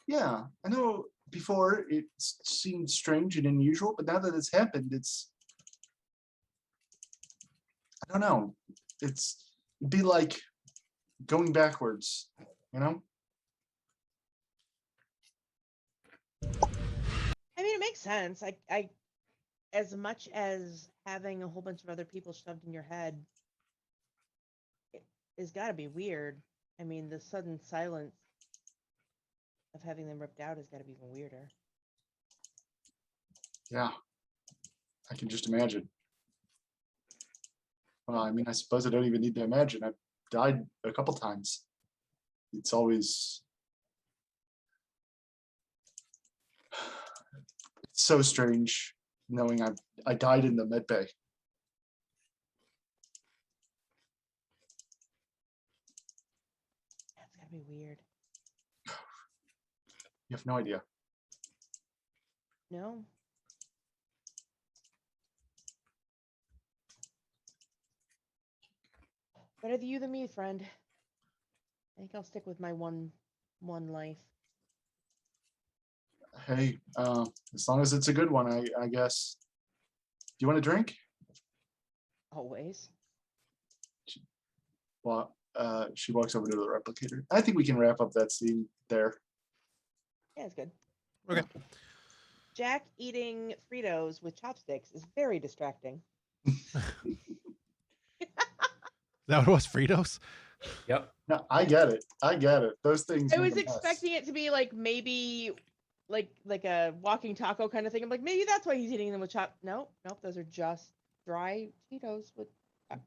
S2: Yeah, I know before it seemed strange and unusual, but now that it's happened, I don't know. It'd be like going backwards, you know?
S4: I mean, it makes sense. I as much as having a whole bunch of other people shoved in your head is got to be weird. I mean, the sudden silence of having them ripped out has got to be even weirder.
S2: Yeah, I can just imagine. Well, I mean, I suppose I don't even need to imagine. I've died a couple times. It's always so strange knowing I died in the med bay.
S4: That's got to be weird.
S2: You have no idea.
S4: No. Better you than me, friend. I think I'll stick with my one life.
S2: Hey, as long as it's a good one, I guess. Do you want a drink?
S4: Always.
S2: Well, she walks over to the replicator. I think we can wrap up that scene there.
S4: Yeah, it's good.
S1: Okay.
S4: Jack eating Fritos with chopsticks is very distracting.
S1: That what it was, Fritos?
S3: Yep.
S2: No, I get it. Those things.
S4: I
S2: make
S4: was
S2: a mess.
S4: expecting it to be like maybe like a walking taco kind of thing. I'm like, maybe that's why he's eating them with Nope, those are just dry Cheetos with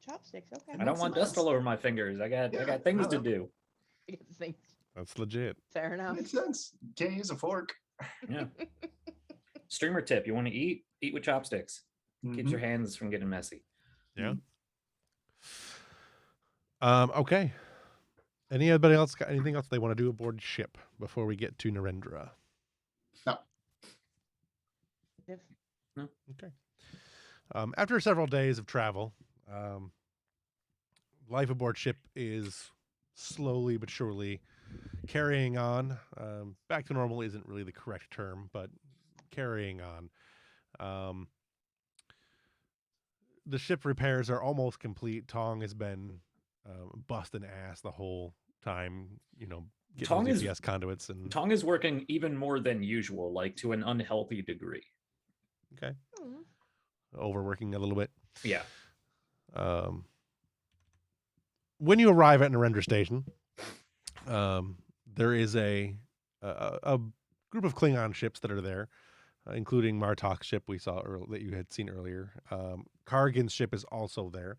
S4: chopsticks. Okay.
S3: I don't want dust all over my fingers. I got things to do.
S4: Things.
S1: That's legit.
S4: Fair enough.
S2: Makes sense. You can't use a fork.
S3: Yeah. Streamer tip: you want to eat with chopsticks. Keeps your hands from getting messy.
S1: Yeah. Okay. Anybody else got anything else they want to do aboard ship before we get to Narendra?
S2: No.
S3: No.
S1: Okay. After several days of travel, life aboard ship is slowly but surely carrying on. Back to normal isn't really the correct term, but carrying on. The ship repairs are almost complete. Tong has been busting ass the whole time, getting
S3: Tong
S1: those
S3: is
S1: UPS conduits and
S3: Tong is working even more than usual, like to an unhealthy degree.
S1: okay,
S4: Mm.
S1: overworking a little bit.
S3: Yeah.
S1: When you arrive at Narendra Station, there is a group of Klingon ships that are there, including Martok's ship we saw that you had seen earlier. Kargan's ship is also there.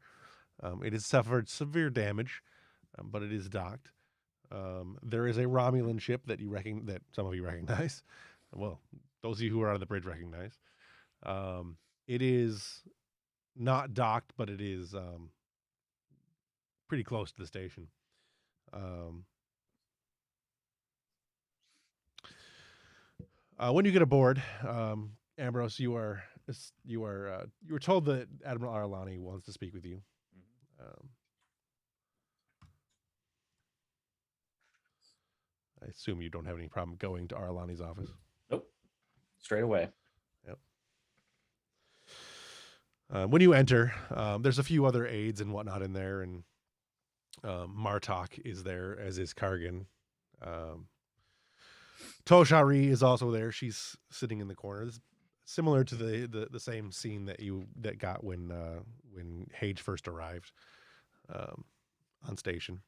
S1: It has suffered severe damage, but it is docked. There is a Romulan ship that that some of you recognize. Well, those of you who are on the bridge recognize. It is not docked, but it is pretty close to the station. When you get aboard, Ambrose, you were told that Admiral Arlani wants to speak with you. I assume you don't have any problem going to Arlani's office.
S3: Nope. Straight away.
S1: Yep. When you enter, there's a few other aides and whatnot in there, and Martok is there, as is Kargan. Toshari is also there. She's sitting in the corner. This is similar to the same scene that got when Heaj first arrived on station.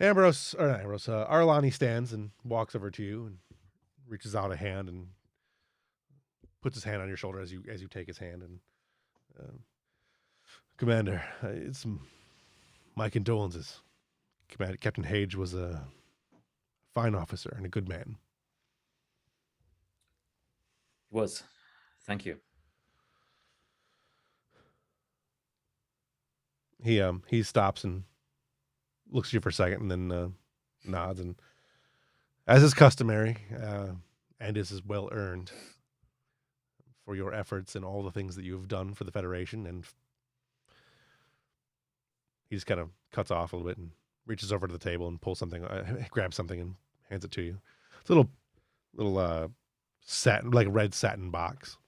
S1: Arlani stands and walks over to you and reaches out a hand and puts his hand on your shoulder as you take his hand. And Commander, it's my condolences. Captain Heaj was a fine officer and a good man.
S3: He was. Thank you.
S1: He stops and looks at you for a second and then nods, and as is customary, and is well earned for your efforts and all the things that you have done for the Federation, and he just kind of cuts off a little bit and reaches over to the table and pulls something, grabs something and hands it to you. It's a little satin, like red satin box.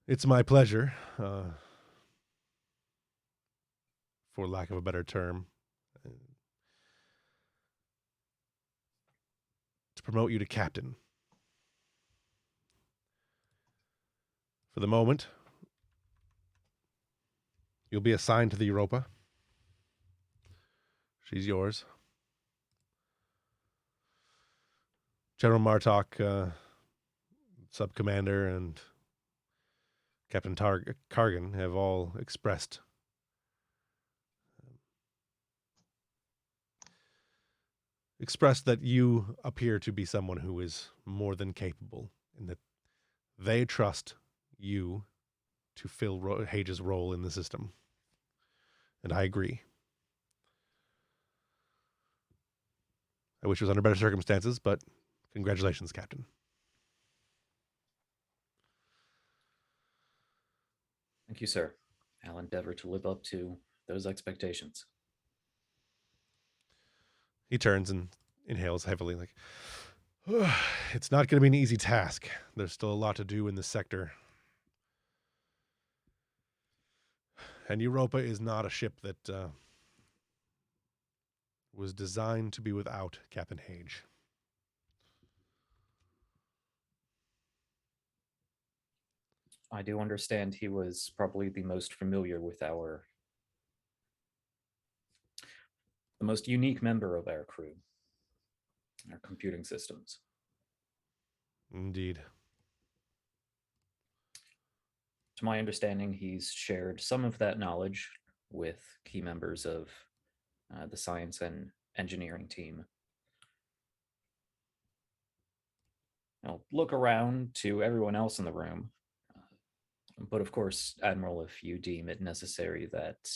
S1: It's my pleasure, for lack of a better term, to promote you to captain. For the moment, you'll be assigned to the Europa. She's yours. General Martok, Sub-Commander, and Captain Kargan have all expressed that you appear to be someone who is more than capable, and that they trust you to fill Heaj's role in the system. And I agree. I wish it was under better circumstances, but congratulations, Captain.
S3: Thank you, sir. I'll endeavor to live up to those expectations.
S1: He turns and inhales heavily, like, it's not going to be an easy task. There's still a lot to do in this sector. And Europa is not a ship that was designed to be without Captain Heaj.
S3: I do understand he was probably the most familiar with the most unique member of our crew, our computing systems.
S1: Indeed.
S3: To my understanding, he's shared some of that knowledge with key members of the science and engineering team. I'll look around to everyone else in the room. But of course, Admiral, if you deem it necessary that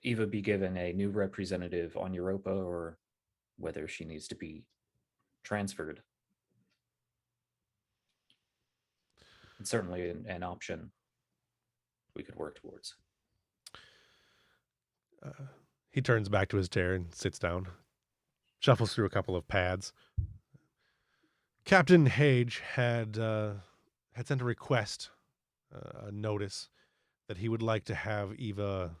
S3: Eva be given a new representative on Europa, or whether she needs to be transferred, it's certainly an option we could work towards.
S1: He turns back to his chair and sits down, shuffles through a couple of pads. Captain Heaj had sent a request, a notice, that he would like to have Eva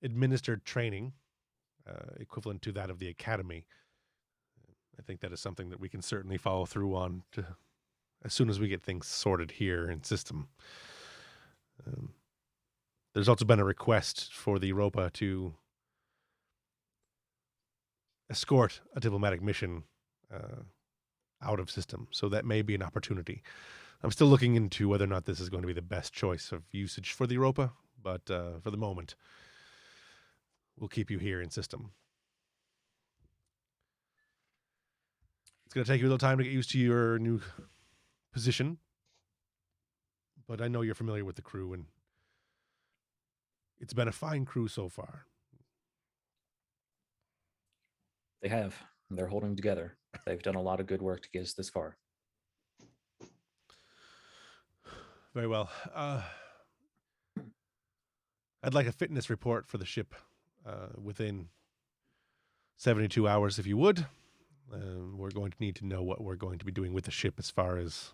S1: administered training equivalent to that of the academy. I think that is something that we can certainly follow through on as soon as we get things sorted here in system. There's also been a request for the Europa to escort a diplomatic mission out of system, so that may be an opportunity. I'm still looking into whether or not this is going to be the best choice of usage for the Europa, but for the moment, we'll keep you here in system. It's going to take you a little time to get used to your new position, but I know you're familiar with the crew, and it's been a fine crew so far.
S3: They have. They're holding together. They've done a lot of good work to get us this far.
S1: Very well. I'd like a fitness report for the ship within 72 hours, if you would. We're going to need to know what we're going to be doing with the ship as far as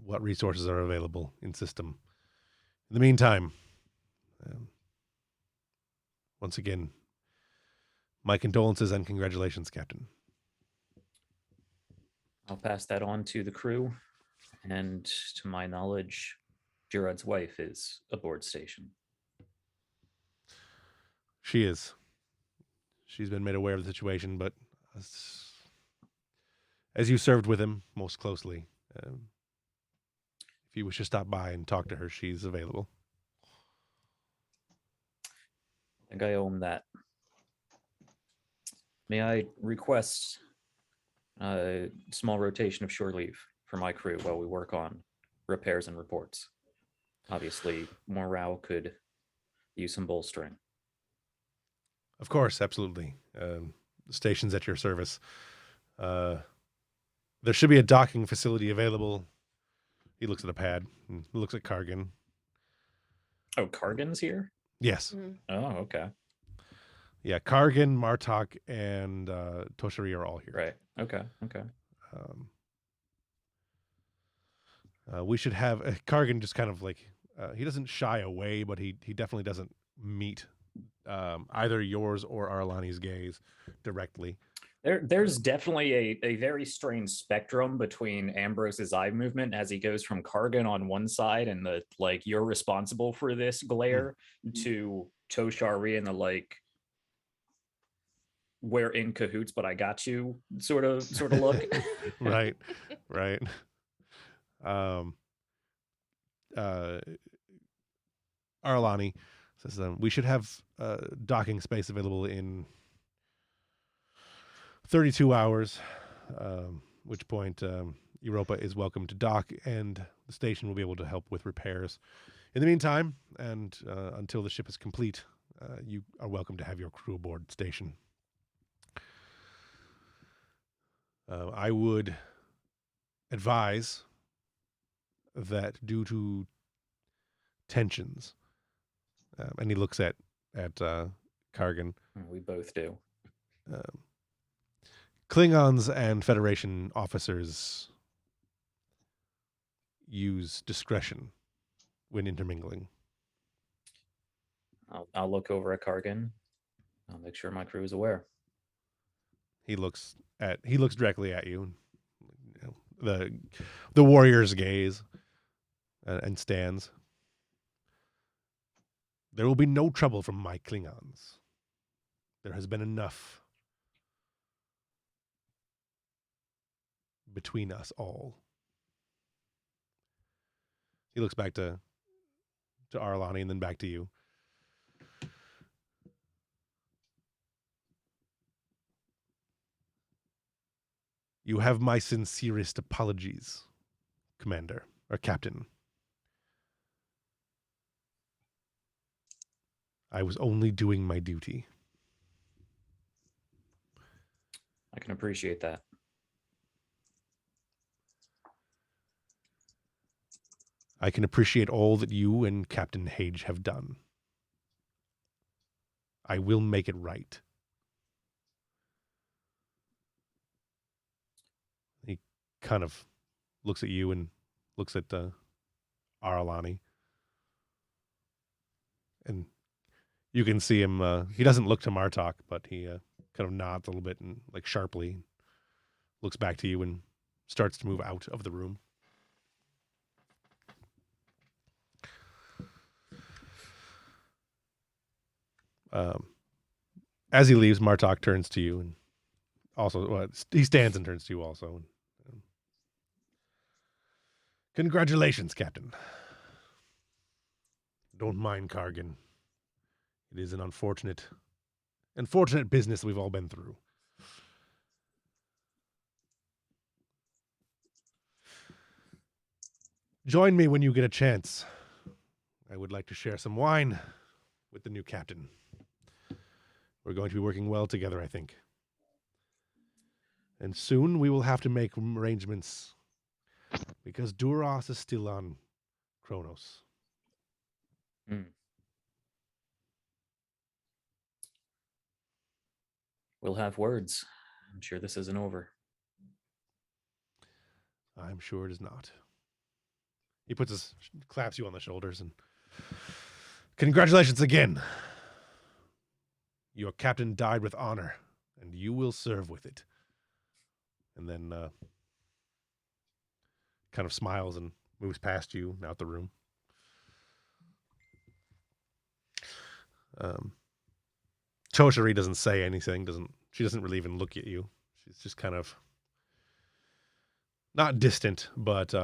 S1: what resources are available in system. In the meantime, once again, my condolences and congratulations, Captain.
S3: I'll pass that on to the crew. And to my knowledge, Gerard's wife is aboard station.
S1: She is. She's been made aware of the situation, but as you served with him most closely, if you wish to stop by and talk to her, she's available.
S3: I think I owe him that. May I request a small rotation of shore leave for my crew while we work on repairs and reports? Obviously, morale could use some bolstering.
S1: Of course, absolutely. The station's at your service. There should be a docking facility available. He looks at a pad and looks at Kargan.
S3: Oh, Kargan's here?
S1: Yes.
S4: Mm-hmm.
S3: Oh, okay.
S1: Yeah, Kargan, Martok, and Toshari are all here.
S3: Right. Okay.
S1: We should have Kargan just kind of like he doesn't shy away, but he definitely doesn't meet either yours or Arlani's gaze directly.
S3: There's definitely a very strange spectrum between Ambrose's eye movement as he goes from Kargan on one side and the like you're responsible for this glare to Toshari and the like we're in cahoots but I got you sort of look.
S1: Right. Arlani says we should have docking space available in 32 hours, which point Europa is welcome to dock and the station will be able to help with repairs. In the meantime, and until the ship is complete, you are welcome to have your crew aboard station. I would advise that due to tensions, and he looks at Kargan.
S3: We both do.
S1: Klingons and Federation officers use discretion when intermingling.
S3: I'll look over at Kargan. I'll make sure my crew is aware.
S1: He looks directly at you. The warrior's gaze and stands. There will be no trouble from my Klingons. There has been enough between us all. He looks back to Arlani and then back to you. You have my sincerest apologies, Commander or Captain. I was only doing my duty.
S3: I can appreciate that.
S1: I can appreciate all that you and Captain Heaj have done. I will make it right. He kind of looks at you and looks at Arlani. And You can see him. He doesn't look to Martok, but he kind of nods a little bit and like sharply looks back to you and starts to move out of the room. As he leaves, Martok turns to you and also he stands and turns to you also. Congratulations, Captain. Don't mind Kargan. It is an unfortunate business we've all been through. Join me when you get a chance. I would like to share some wine with the new captain. We're going to be working well together, I think. And soon we will have to make arrangements because Duras is still on Kronos.
S3: We'll have words. I'm sure this isn't over.
S1: I'm sure it is not. He claps you on the shoulders and congratulations again. Your captain died with honor, and you will serve with it. And then kind of smiles and moves past you and out the room. Toshiri doesn't say anything. She doesn't really even look at you. She's just kind of not distant, but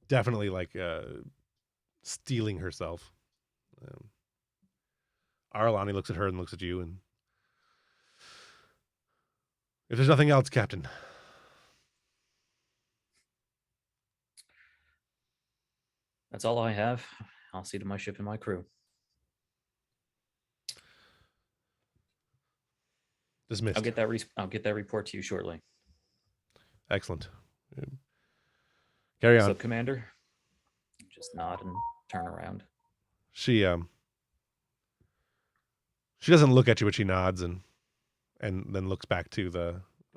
S1: definitely like steeling herself. Arlani looks at her and looks at you, and if there's nothing else, Captain.
S3: That's all I have. I'll see to my ship and my crew.
S1: Dismissed.
S3: I'll get that report to you shortly.
S1: Excellent. Carry on.
S3: Sub Commander. Just nod and turn around.
S1: She doesn't look at you, but she nods and then looks back to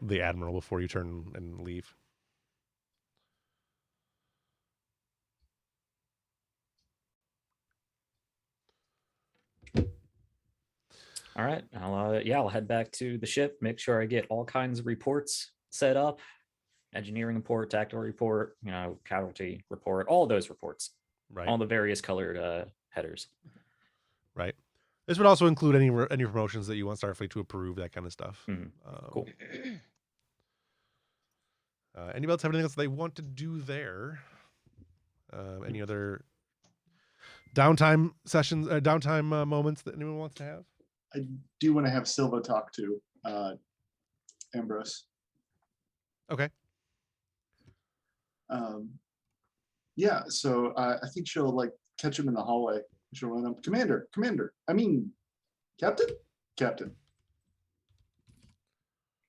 S1: the Admiral before you turn and leave.
S3: All right. I'll head back to the ship, make sure I get all kinds of reports set up. Engineering report, tactical report, casualty report, all of those reports.
S1: Right.
S3: All the various colored headers.
S1: Right. This would also include any promotions that you want Starfleet to approve, that kind of stuff.
S3: Cool.
S1: Anybody else have anything else they want to do there? Any other downtime sessions, downtime moments that anyone wants to have?
S2: I do want to have Silva talk to Ambrose.
S1: Okay.
S2: Yeah, so I think she'll like catch him in the hallway. She'll run up, Commander, Captain.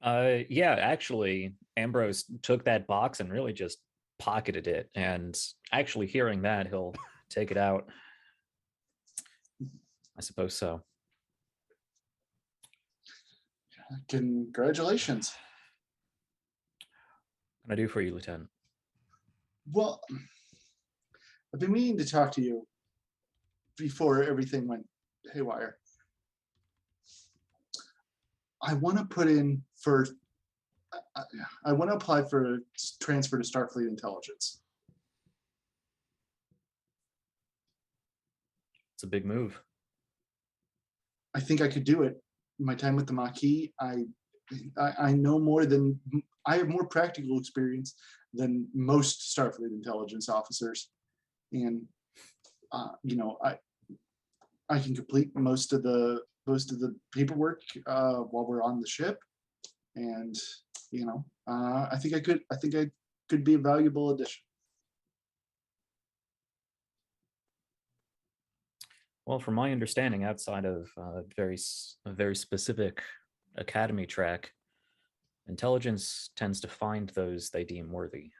S3: Yeah, actually, Ambrose took that box and really just pocketed it. And actually hearing that, he'll take it out. I suppose so.
S2: Congratulations.
S3: What can I do for you, Lieutenant?
S2: Well, I've been meaning to talk to you before everything went haywire. I want to put in for, I want to apply for a transfer to Starfleet Intelligence.
S3: It's a big move.
S2: I think I could do it. My time with the Maquis, I know more than, I have more practical experience than most Starfleet intelligence officers, and I can complete most of the paperwork while we're on the ship, and I think I could be a valuable addition.
S3: Well, from my understanding, outside of a very specific academy track, intelligence tends to find those they deem worthy.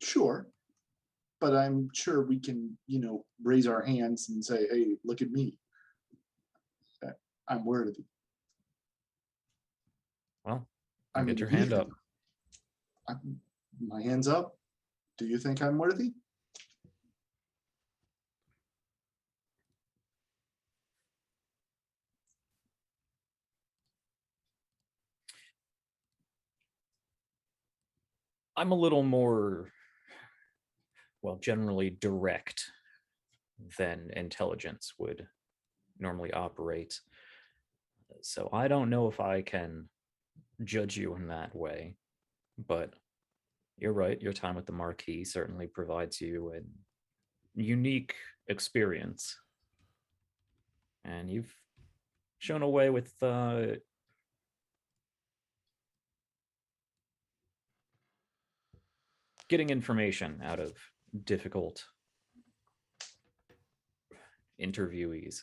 S2: Sure, but I'm sure we can, raise our hands and say, "Hey, look at me. I'm worthy."
S3: Well,
S2: I
S3: get your hand up.
S2: My hand's up. Do you think I'm worthy?
S3: I'm a little more, well, generally direct than intelligence would normally operate. So I don't know if I can judge you in that way, but you're right. Your time with the Marquis certainly provides you a unique experience. And you've shown a way with getting information out of difficult interviewees.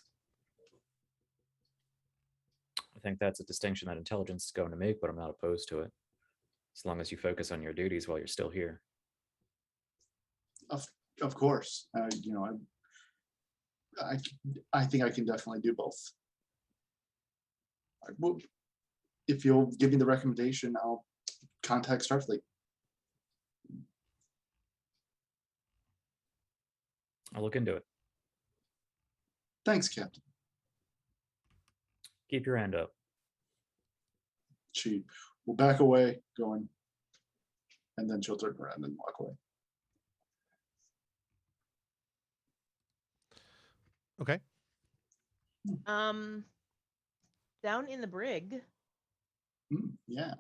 S3: I think that's a distinction that intelligence is going to make, but I'm not opposed to it, as long as you focus on your duties while you're still here.
S2: Of course, you know, I think I can definitely do both. Well, if you'll give me the recommendation, I'll contact Starfleet.
S3: I'll look into it.
S2: Thanks, Captain.
S3: Keep your hand up.
S2: She will back away, going, and then she'll turn around and walk away.
S1: Okay.
S4: Down in the brig,
S2: Yeah.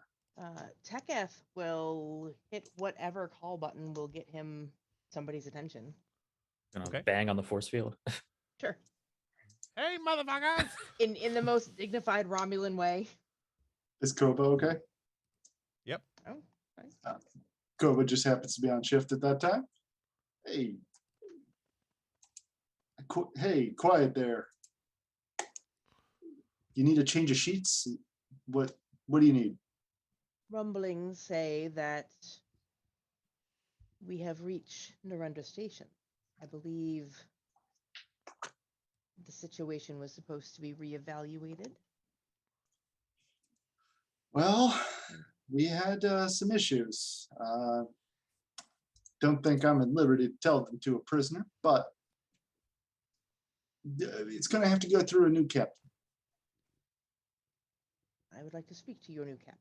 S4: Teketh will hit whatever call button will get him somebody's attention.
S3: Gonna
S1: Okay.
S3: bang on the force field.
S4: Sure.
S1: Hey, motherfuckers!
S4: In the most dignified Romulan way.
S2: Is Koba okay?
S1: Yep.
S4: Oh, nice.
S2: Koba just happens to be on shift at that time. Hey. Hey, quiet there. You need a change of sheets? What do you need?
S4: Rumblings say that we have reached Narendra Station. I believe the situation was supposed to be reevaluated.
S2: Well, we had some issues. Don't think I'm at liberty to tell them to a prisoner, but it's going to have to go through a new captain.
S4: I would like to speak to your new captain.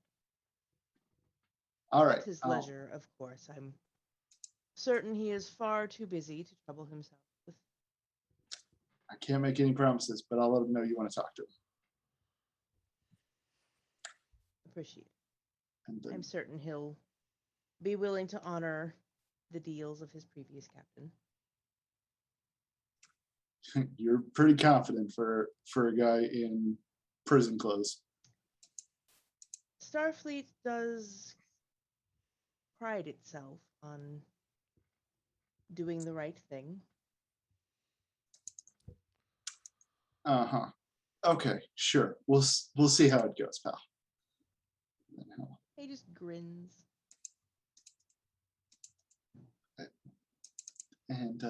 S2: All right.
S4: At his leisure, of course. I'm certain he is far too busy to trouble himself with.
S2: I can't make any promises, but I'll let him know you want to talk to him.
S4: Appreciate it.
S2: And then,
S4: I'm certain he'll be willing to honor the deals of his previous captain.
S2: you're pretty confident for a guy in prison clothes.
S4: Starfleet does pride itself on doing the right thing.
S2: Uh-huh. Okay, sure. We'll see how it goes, pal.
S4: He just grins.
S2: And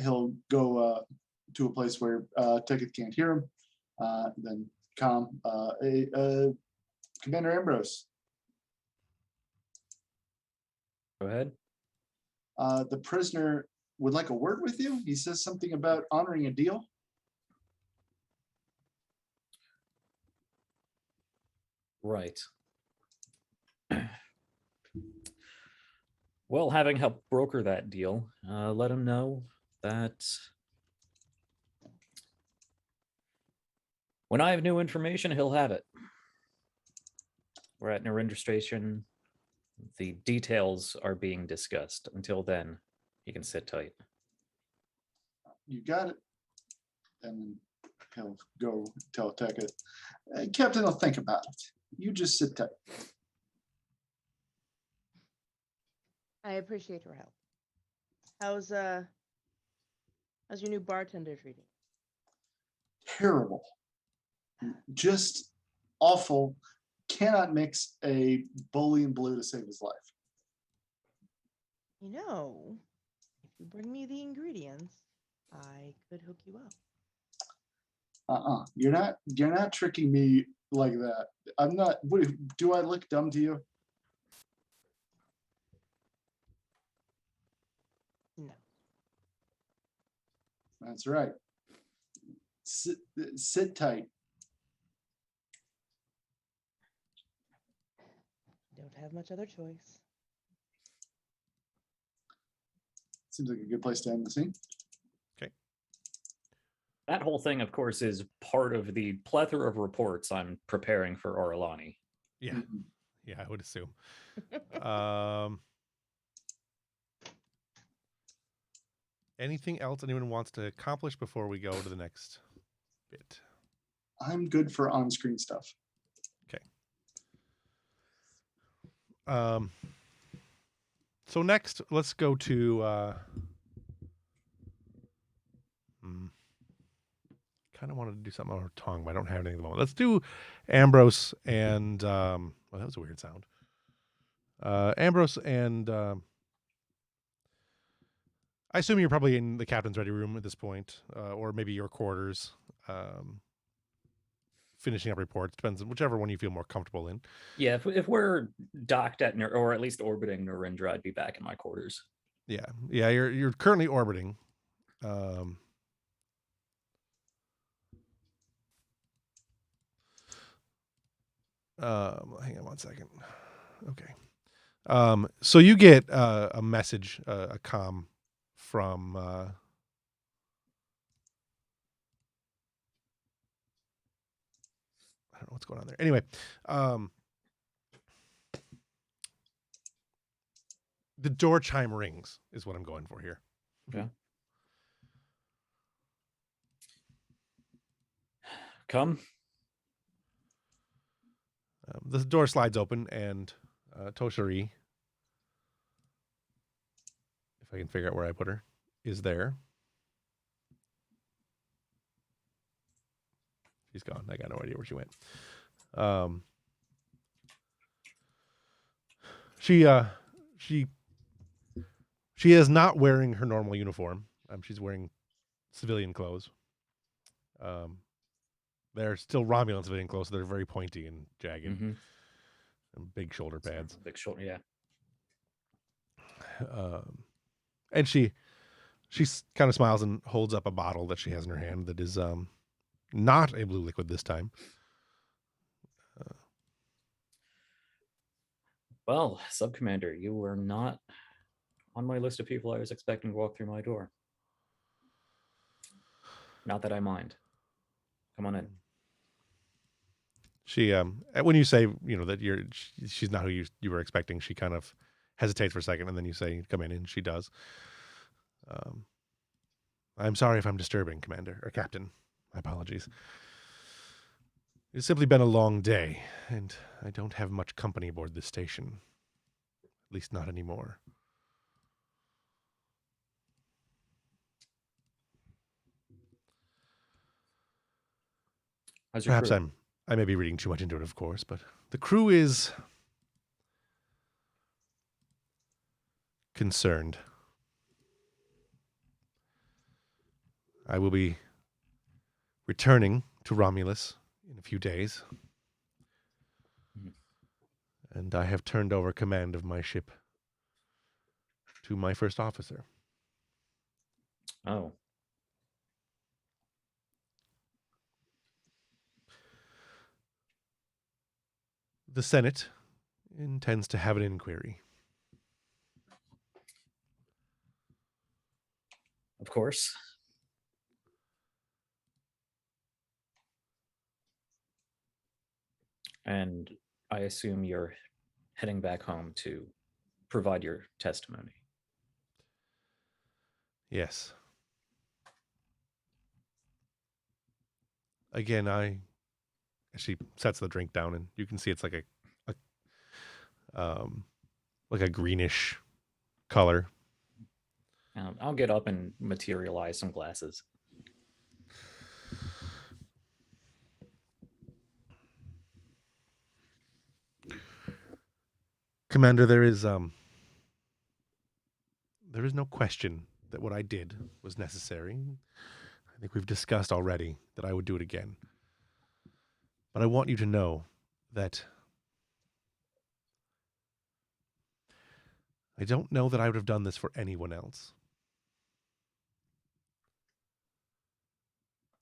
S2: he'll go to a place where Teketh can't hear him. Then calm. Commander Ambrose.
S3: Go ahead.
S2: The prisoner would like a word with you. He says something about honoring a deal.
S3: Right. Well, having helped broker that deal, let him know that when I have new information, he'll have it. We're at Narendra Station. The details are being discussed. Until then, he can sit tight.
S2: You got it. And he'll go tell Teketh, Captain, I'll think about it. You just sit tight.
S4: I appreciate your help. How's your new bartender treating?
S2: Terrible. Just awful. Cannot mix a Bolian blue to save his life.
S4: You know, if you bring me the ingredients, I could hook you up.
S2: You're not tricking me like that. I'm not. What, do I look dumb to you?
S4: No.
S2: That's right. Sit tight.
S4: Don't have much other choice.
S2: Seems like a good place to end the scene.
S3: That whole thing, of course, is part of the plethora of reports I'm preparing for Orlani.
S1: Yeah,
S2: Mhm.
S1: yeah, I would assume. Um, anything else anyone wants to accomplish before we go to the next bit?
S2: I'm good for on-screen stuff.
S1: Um, so next, let's go to. Kind of wanted to do something on her tongue, but I don't have anything at the moment. Let's do Ambrose and well, that was a weird sound. Ambrose and I assume you're probably in the captain's ready room at this point, or maybe your quarters, finishing up reports. Depends on whichever one you feel more comfortable in.
S3: Yeah, if we're docked at or at least orbiting Narendra, I'd be back in my quarters.
S1: Yeah, yeah. You're currently orbiting. Hang on one second. Okay. So you get a message, a comm from I don't know what's going on there. Anyway, the door chime rings is what I'm going for here.
S3: Yeah. Come.
S1: The door slides open and Toshiri, if I can figure out where I put her, is there. She's gone. I got no idea where she went. She is not wearing her normal uniform. She's wearing civilian clothes. They're still Romulan civilian clothes, so they're very pointy and jagged, and big shoulder pads.
S3: Big shoulder, yeah.
S1: And she kind of smiles and holds up a bottle that she has in her hand that is not a blue liquid this time.
S3: Well, Sub-Commander, you were not on my list of people I was expecting to walk through my door. Not that I mind. Come on in.
S1: She when you say that she's not who you were expecting, she kind of hesitates for a second, and then you say come in, and she does. I'm sorry if I'm disturbing, Commander or Captain. My apologies. It's simply been a long day, and I don't have much company aboard this station. At least not anymore.
S3: How's your
S1: Perhaps
S3: crew?
S1: I may be reading too much into it, of course, but the crew is concerned. I will be returning to Romulus in a few days, and I have turned over command of my ship to my first officer.
S3: Oh.
S1: The Senate intends to have an inquiry.
S3: Of course. And I assume you're heading back home to provide your testimony.
S1: Yes. Again, she sets the drink down, and you can see it's like a greenish color.
S3: I'll get up and materialize some glasses.
S1: Commander, there is no question that what I did was necessary. I think we've discussed already that I would do it again. But I want you to know that I don't know that I would have done this for anyone else.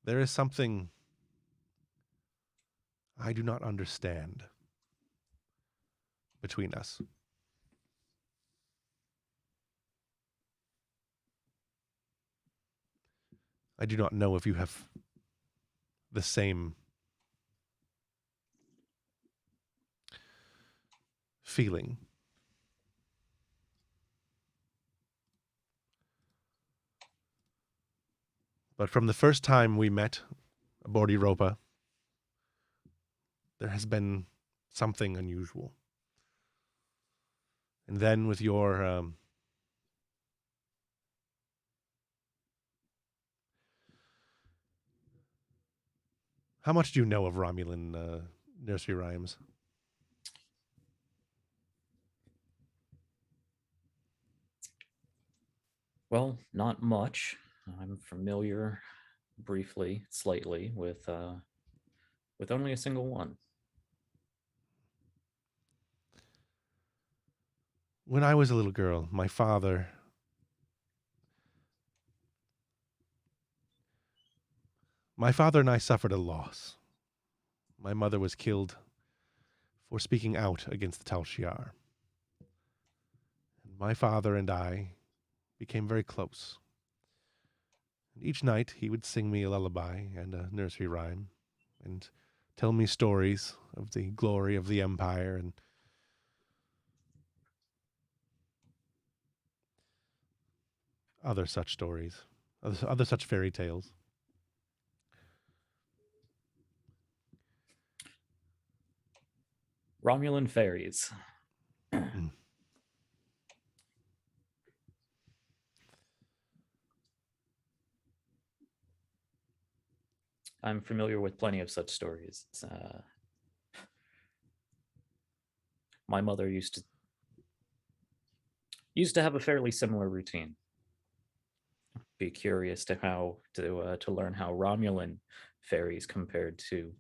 S1: There is something I do not understand between us. I do not know if you have the same feeling. But from the first time we met aboard Europa, there has been something unusual. And then with your how much do you know of Romulan nursery rhymes?
S3: Well, not much. I'm familiar briefly, slightly, with only a single one.
S1: When I was a little girl, my father and I suffered a loss. My mother was killed for speaking out against the Tal Shiar. And my father and I became very close. And each night he would sing me a lullaby and a nursery rhyme and tell me stories of the glory of the Empire and other such stories, other such fairy tales.
S3: Romulan fairies.
S1: Mm.
S3: I'm familiar with plenty of such stories. My mother used to have a fairly similar routine. Be curious to learn how Romulan fairies compared to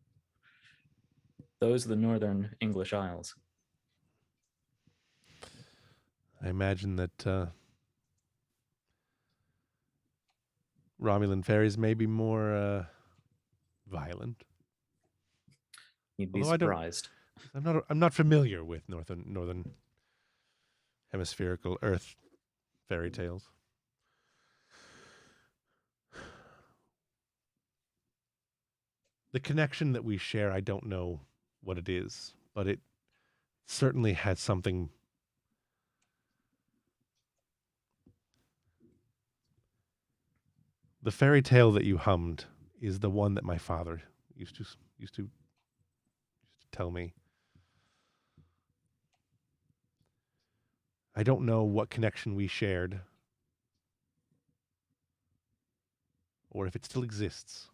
S3: those of the northern English Isles.
S1: I imagine that Romulan fairies may be more violent.
S3: You'd be
S1: Although I don't,
S3: surprised.
S1: I'm not familiar with northern hemispherical Earth fairy tales. The connection that we share, I don't know what it is, but it certainly has something. The fairy tale that you hummed is the one that my father used to tell me. I don't know what connection we shared or if it still exists.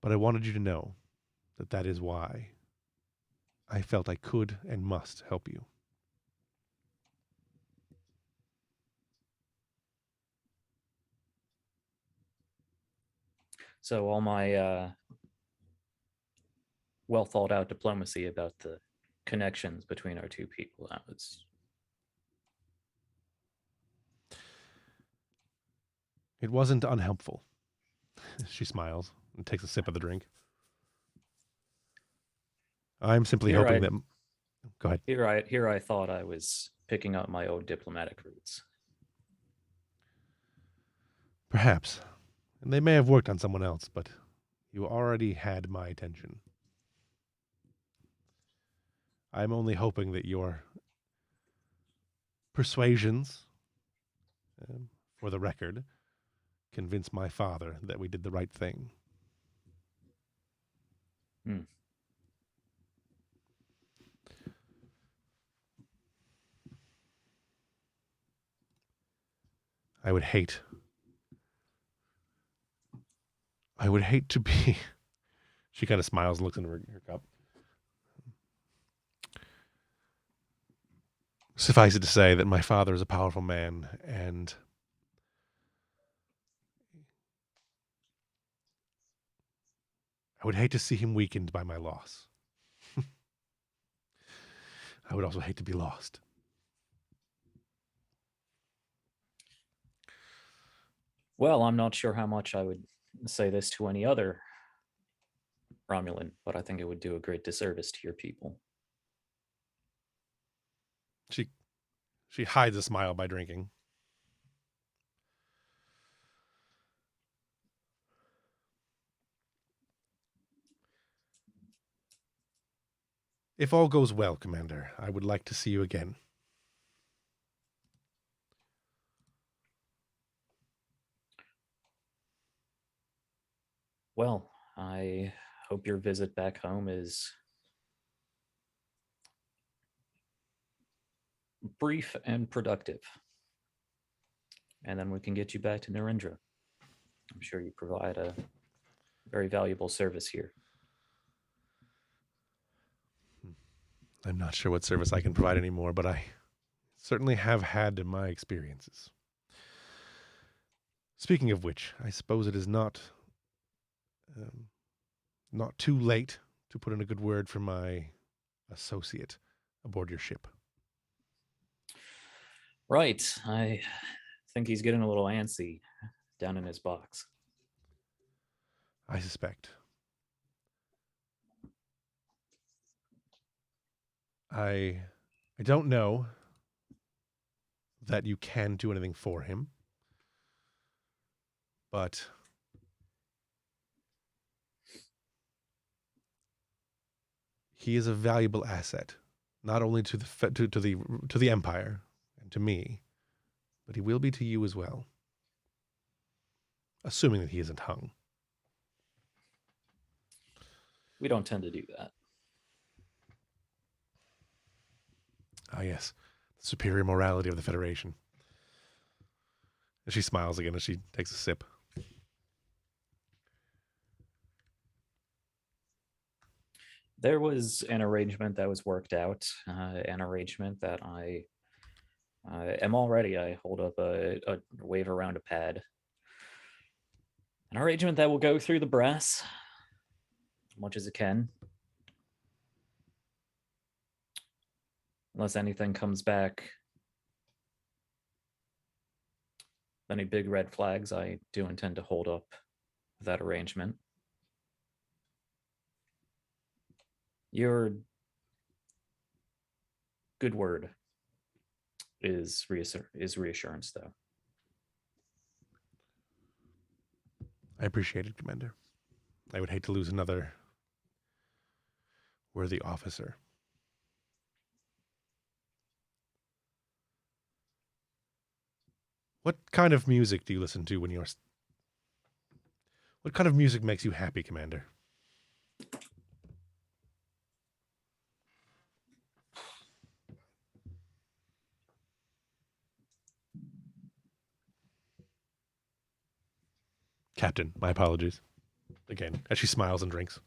S1: But I wanted you to know that that is why I felt I could and must help you.
S3: So all my well thought out diplomacy about the connections between our two people, that was
S1: It wasn't unhelpful. She smiles and takes a sip of the drink. I'm simply
S3: Here
S1: hoping
S3: I-
S1: that. Go ahead.
S3: here I thought I was picking up my old diplomatic roots.
S1: Perhaps. And they may have worked on someone else, but you already had my attention. I'm only hoping that your persuasions, for the record, convince my father that we did the right thing.
S3: Hmm.
S1: I would hate to be. She kind of smiles and looks into her cup. Suffice it to say that my father is a powerful man, and I would hate to see him weakened by my loss. I would also hate to be lost.
S3: Well, I'm not sure how much I would say this to any other Romulan, but I think it would do a great disservice to your people.
S1: She hides a smile by drinking. If all goes well, Commander, I would like to see you again.
S3: Well, I hope your visit back home is brief and productive. And then we can get you back to Narendra. I'm sure you provide a very valuable service here.
S1: I'm not sure what service I can provide anymore, but I certainly have had in my experiences. Speaking of which, I suppose it is not too late to put in a good word for my associate aboard your ship.
S3: Right. I think he's getting a little antsy down in his box.
S1: I suspect. I don't know that you can do anything for him, but he is a valuable asset, not only to the Empire and to me, but he will be to you as well, assuming that he isn't hung.
S3: We don't tend to do that.
S1: Ah, yes, the superior morality of the Federation. And she smiles again as she takes a sip.
S3: There was an arrangement that was worked out, an arrangement that I am already. I hold up a wave around a pad. An arrangement that will go through the brass as much as it can. Unless anything comes back, any big red flags, I do intend to hold up that arrangement. Your good word is reassurance, though.
S1: I appreciate it, Commander. I would hate to lose another worthy officer. What kind of music do you listen to when you're... What kind of music makes you happy, Commander? Captain, my apologies. Again, as she smiles and drinks.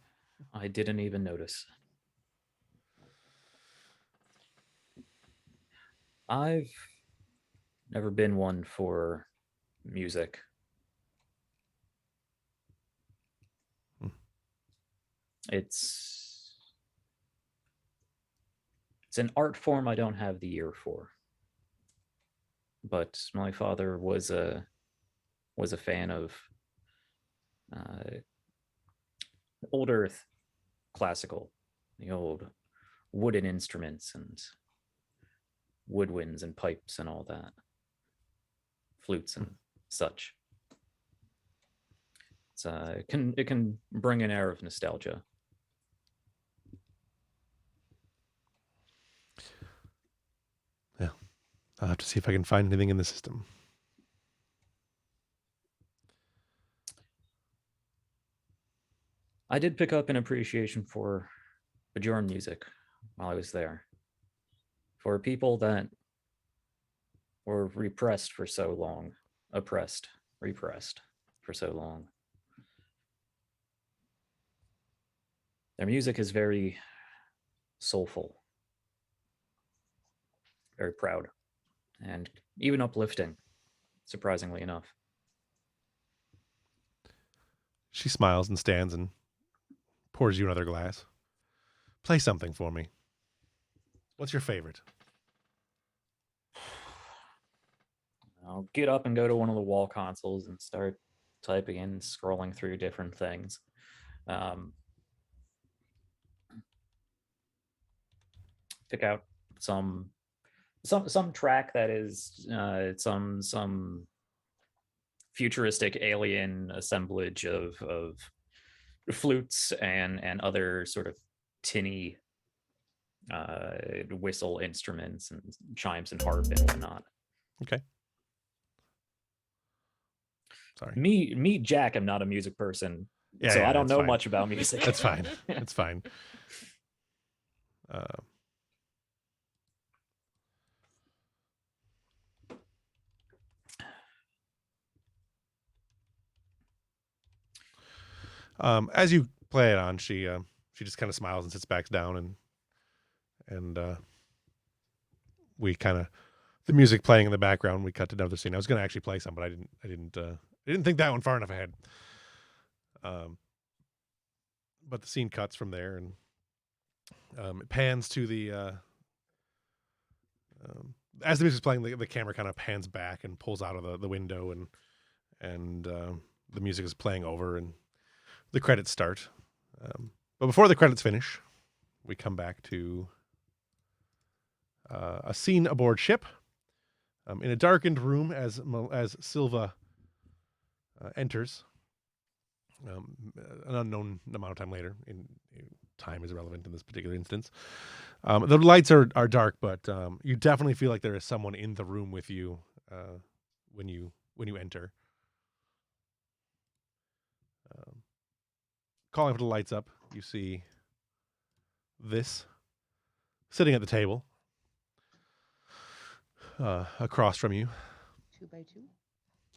S3: I didn't even notice. I've never been one for music. It's an art form I don't have the ear for. But my father was a fan of old earth classical, the old wooden instruments and woodwinds and pipes and all that, flutes and such. It can bring an air of nostalgia.
S1: Yeah, I'll have to see if I can find anything in the system.
S3: I did pick up an appreciation for Bajoran music while I was there. For people that were repressed for so long, oppressed, repressed for so long. Their music is very soulful, very proud, and even uplifting, surprisingly enough.
S1: She smiles and stands and pours you another glass. Play something for me. What's your favorite?
S3: I'll get up and go to one of the wall consoles and start typing in, scrolling through different things. pick out some track that is some futuristic alien assemblage of flutes and other sort of tinny whistle instruments and chimes and harp and whatnot.
S1: Okay. Sorry.
S3: Me, Jack, I'm not a music person,
S1: Yeah,
S3: so
S1: yeah,
S3: I don't
S1: that's
S3: know
S1: fine.
S3: much about music.
S1: That's fine. That's fine. As you play it on, she just kind of smiles and sits back down, and we kind of the music playing in the background. We cut to another scene. I was going to actually play some, but I didn't think that one far enough ahead. But the scene cuts from there, and it pans to the as the music's playing, the camera kind of pans back and pulls out of the window, and the music is playing over, and the credits start. But before the credits finish, we come back to a scene aboard ship in a darkened room as Silva enters. An unknown amount of time later. Time is irrelevant in this particular instance. The lights are dark, but you definitely feel like there is someone in the room with you when you enter. Calling for the lights up, you see this sitting at the table across from you.
S4: 2x2.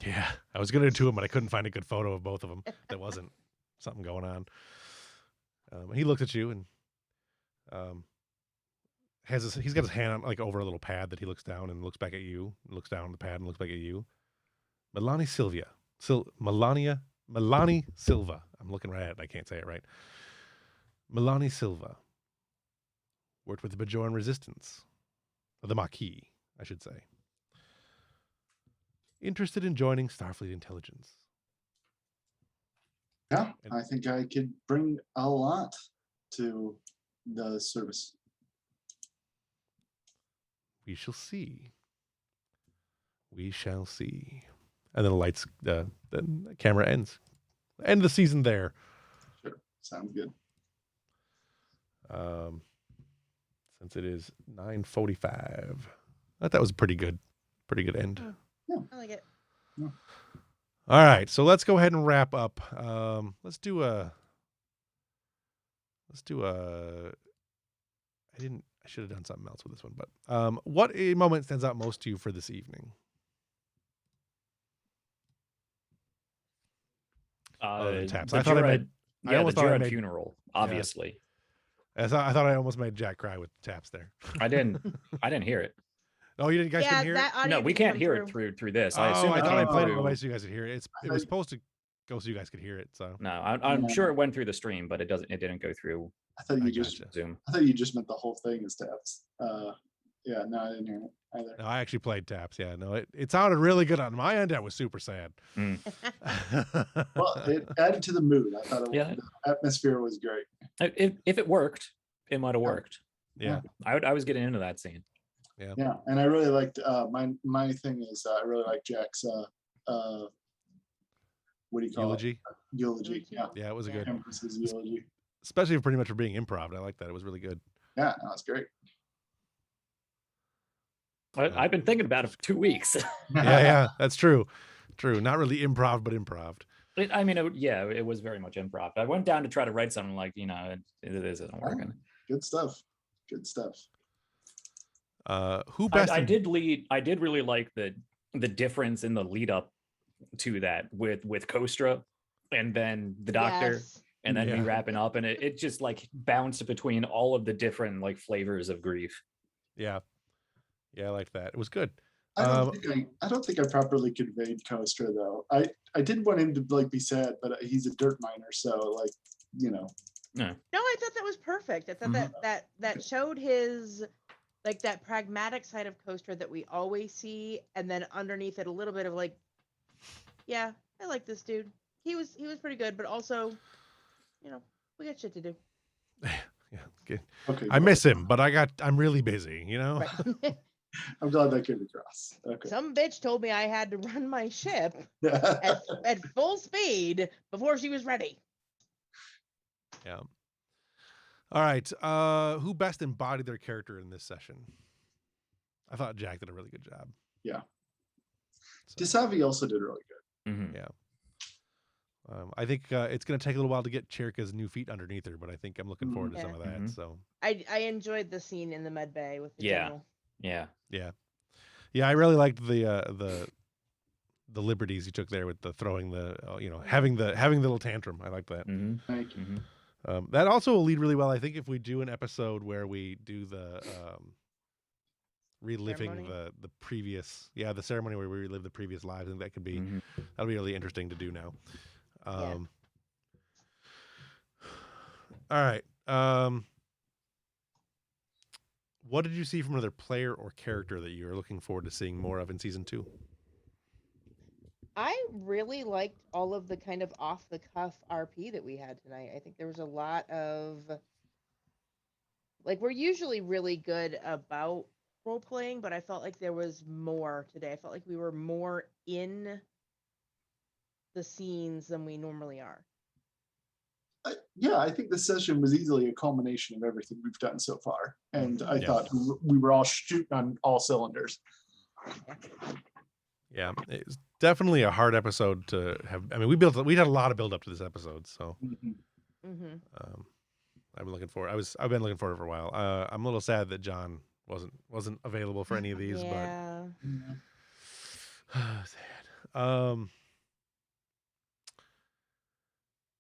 S1: Yeah, I was gonna do them, but I couldn't find a good photo of both of them. There wasn't something going on. He looks at you and he's got his hand on, like, over a little pad that he looks down and looks back at you, and looks down on the pad and looks back at you. Melanie Silva. I'm looking right at it. I can't say it right. Melanie Silva worked with the Bajoran Resistance, or the Maquis, I should say. Interested in joining Starfleet Intelligence.
S2: Yeah, I think I could bring a lot to the service.
S1: We shall see. We shall see. And then the lights, the camera ends. End the season there.
S2: Sure, sounds good.
S1: Since it is 9:45, I thought that was a pretty good end.
S2: Yeah.
S4: I like it.
S2: Yeah.
S1: All right, so let's go ahead and wrap up. Let's do a. I should have done something else with this one, but what a moment stands out most to you for this evening? The taps.
S3: The
S1: I thought I
S3: Jurad,
S1: made. I
S3: the
S1: almost thought I
S3: Jurad
S1: made.
S3: funeral, obviously.
S1: I thought I almost made Jack cry with taps there.
S3: I didn't hear it.
S1: Oh, you guys
S4: Yeah,
S1: couldn't hear it?
S4: that audio
S3: No, we
S4: didn't
S3: can't
S4: come
S3: hear it through this.
S1: Oh,
S3: I assume
S1: I
S3: it
S1: thought I
S3: came
S1: played it in
S3: through.
S1: a way so you guys could hear it. It was supposed to go so you guys could hear it. So
S3: No, I'm sure it went through the stream, but it didn't go through
S2: I thought you
S1: gotcha.
S3: Zoom.
S2: I thought you just meant the whole thing is taps. Yeah, no, I didn't hear it either.
S1: No, I actually played taps. Yeah, no, it sounded really good on my end. I was super sad.
S3: Mm.
S2: Well, it added to the mood. I thought
S3: Yeah.
S2: the atmosphere was great.
S3: If it worked, it might have worked.
S1: Yeah,
S3: I was getting into that scene.
S2: Yeah, and I really liked my thing is I really like Jack's what do you call
S1: eulogy.
S2: it? Eulogy. Yeah,
S1: Yeah, it was a good,
S2: Empress's eulogy.
S1: especially pretty much for being improv. I like that. It was really good.
S2: Yeah, that was great.
S3: I've been thinking about it for 2 weeks.
S1: Yeah, that's true. True. Not really improv, but improv.
S3: It was very much improv. I went down to try to write something like, it isn't working.
S2: Good stuff. Good stuff.
S1: Who best?
S3: I did really like the difference in the lead up to that with Kostra and then the Doctor.
S4: Yes.
S3: And then
S1: Yeah.
S3: me wrapping up, and it just like bounced between all of the different like flavors of grief.
S1: Yeah, I liked that. It was good.
S2: I don't think I properly conveyed Kostra though. I did want him to like be sad, but he's a dirt miner, so like
S3: No.
S4: No, I thought that was perfect. I thought that showed his like that pragmatic side of Kostra that we always see, and then underneath it a little bit of like, yeah, I like this dude. He was pretty good, but also, we got shit to do.
S1: Yeah,
S2: Okay,
S1: I miss him, but I'm really busy, you know?
S4: Right.
S2: I'm glad that came across. Okay.
S4: Some bitch told me I had to run my ship at full speed before she was ready.
S1: Yeah. All right. Who best embodied their character in this session? I thought Jack did a really good job.
S2: Yeah.
S1: So,
S2: Disavi also did really good.
S3: Mhm.
S1: yeah. I think it's going to take a little while to get Cherika's new feet underneath her, but I think I'm looking forward to
S4: Yeah.
S1: some of that.
S3: Mhm.
S1: So
S4: I enjoyed the scene in the med bay with the
S3: Yeah.
S4: general.
S3: Yeah.
S1: yeah, I really liked the liberties you took there with the throwing the having the little tantrum. I like that.
S3: Mhm.
S2: Thank you.
S3: Mhm.
S1: That also will lead really well. I think if we do an episode where we do the reliving
S4: Ceremony?
S1: the previous the ceremony where we relive the previous lives, and that could be
S3: Mhm.
S1: that'll be really interesting to do now.
S4: Yeah.
S1: All right. What did you see from another player or character that you are looking forward to seeing more of in season 2?
S4: I really liked all of the kind of off the cuff RP that we had tonight. I think there was a lot of we're usually really good about role playing, but I felt like there was more today. I felt like we were more in the scenes than we normally are.
S2: Yeah, I think this session was easily a culmination of everything we've done so far, and I
S1: Yeah.
S2: thought we were all shooting on all cylinders.
S1: Yeah, it's definitely a hard episode to have. I mean, we had a lot of build up to this episode, so
S4: Mm-hmm.
S1: I'm looking forward. I've been looking forward for a while. I'm a little sad that John wasn't available for any of these,
S4: Yeah.
S2: Yeah.
S1: but sad.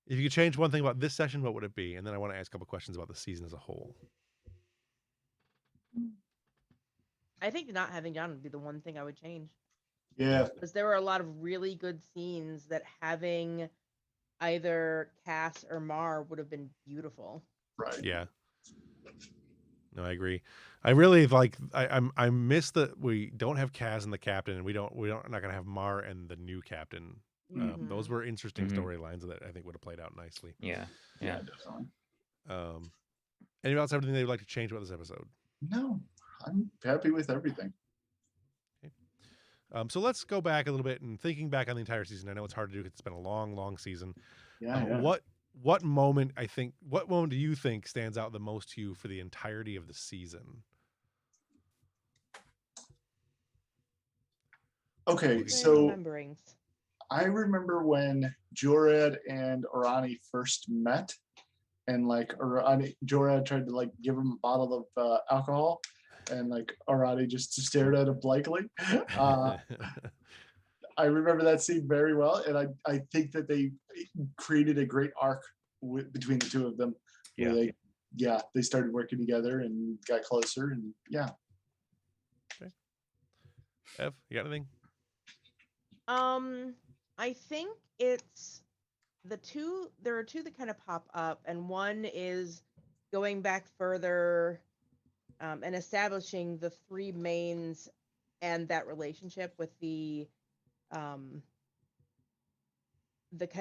S1: If you could change one thing about this session, what would it be? And then I want to ask a couple questions about the season as a whole.
S4: I think not having John would be the one thing I would change.
S2: Yeah.
S4: Because there were a lot of really good scenes that having either Cass or Mar would have been beautiful.
S2: Right.
S1: Yeah. No, I agree. I really like. I miss that we don't have Kaz and the captain, and we're not gonna have Mar and the new captain.
S4: Mhm.
S1: Those were interesting
S3: Mhm.
S1: storylines that I think would have played out nicely.
S3: Yeah.
S2: Yeah,
S3: Yeah.
S2: definitely.
S1: Anyone else have anything they'd like to change about this episode?
S2: No, I'm happy with everything.
S1: So let's go back a little bit and thinking back on the entire season. I know it's hard to do because it's been a long, long season.
S2: Yeah.
S1: What moment do you think stands out the most to you for the entirety of the season?
S2: Okay,
S4: Good
S2: so
S4: rememberings.
S2: I remember when Jorad and Orani first met, and Jorad tried to give him a bottle of alcohol, and Orani just stared at him blankly. I remember that scene very well, and I think that they created a great arc between the two of them. Where they started working together and got closer, and yeah.
S1: Okay. Ev, you got anything?
S4: I think it's the two. There are two that kind of pop up, and one is going back further and establishing the three mains and that relationship with the kind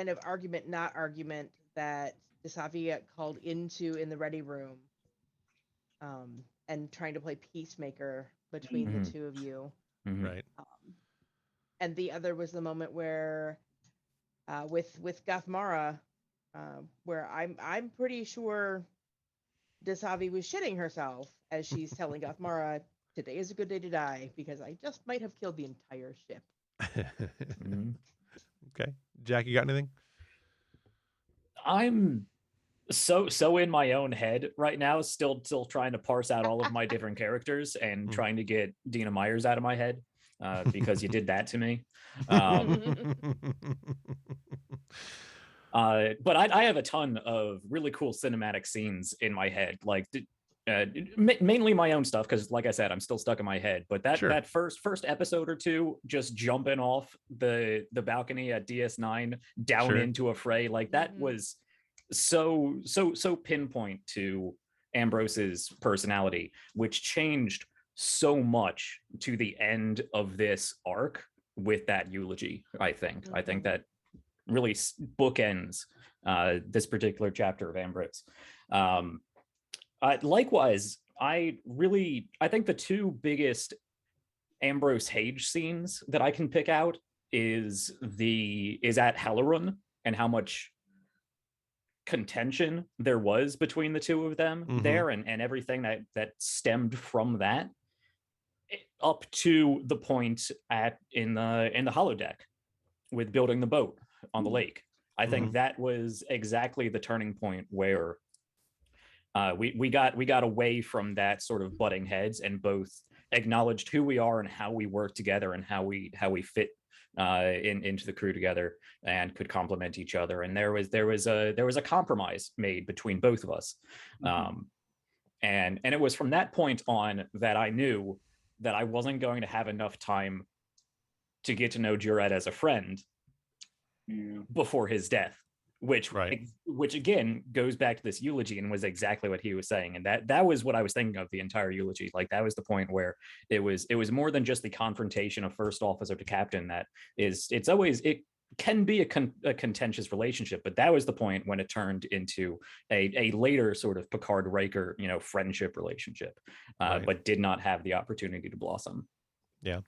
S4: of argument, not argument that Disavi got called into in the ready room, and trying to play peacemaker between the two of you.
S3: Mhm.
S1: Right.
S4: And the other was the moment where, with Gothmara, where I'm pretty sure Disavi was shitting herself as she's telling Gothmara, "Today is a good day to die because I just might have killed the entire ship."
S3: Mhm.
S1: Okay, Jack, you got anything?
S3: I'm so in my own head right now, still trying to parse out all of my different characters and trying to get Dina Myers out of my head because you did that to me. But I have a ton of really cool cinematic scenes in my head, mainly my own stuff, because like I said, I'm still stuck in my head. But that first episode or two, just jumping off the balcony at DS9 down into a fray, that was so pinpoint to Ambrose's personality, which changed so much to the end of this arc with that eulogy. I think that really bookends this particular chapter of Ambrose. Likewise, I think the two biggest Ambrose Heaj scenes that I can pick out is at Hellerun, and how much contention there was between the two of them there, and everything that stemmed from that, up to the point in the holodeck with building the boat on the lake. I think that was exactly the turning point where we got away from that sort of butting heads, and both acknowledged who we are and how we work together, and how we fit into the crew together, and could complement each other. And there was a compromise made between both of us, and it was from that point on that I knew that I wasn't going to have enough time to get to know Juret as a friend before his death, which again goes back to this eulogy and was exactly what he was saying. And that was what I was thinking of the entire eulogy. Like, that was the point where it was more than just the confrontation of first officer to captain. It can be a contentious relationship, but that was the point when it turned into a later sort of Picard Riker, friendship relationship, but did not have the opportunity to blossom.
S1: Yeah.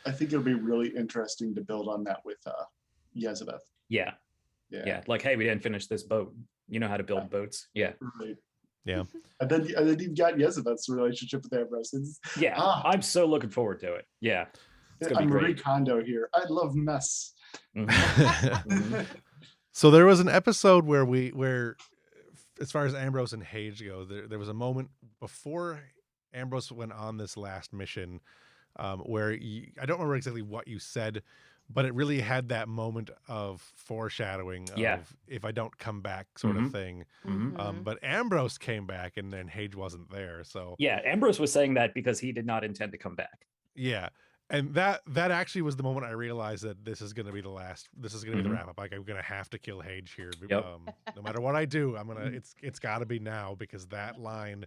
S2: I think it'll be really interesting to build on that with Yezebeth.
S3: Yeah. Like, hey, we didn't finish this boat. You know how to build boats. Yeah.
S2: Right.
S1: Yeah.
S2: And then you've got Yezebeth's relationship with Ambrose.
S3: I'm so looking forward to it. Yeah. It's gonna be
S2: Marie
S3: great.
S2: Kondo here. I love mess.
S1: So there was an episode where as far as Ambrose and Heaj go, there was a moment before Ambrose went on this last mission where I don't remember exactly what you said, but it really had that moment of foreshadowing of if I don't come back sort of thing. But Ambrose came back, and then Heaj wasn't there. So
S3: Ambrose was saying that because he did not intend to come back.
S1: Yeah. And that actually was the moment I realized that this is going to be the last. This is going to be the wrap up. Like, I'm going to have to kill Heaj here. No matter what I do, I'm gonna. It's got to be now, because that line.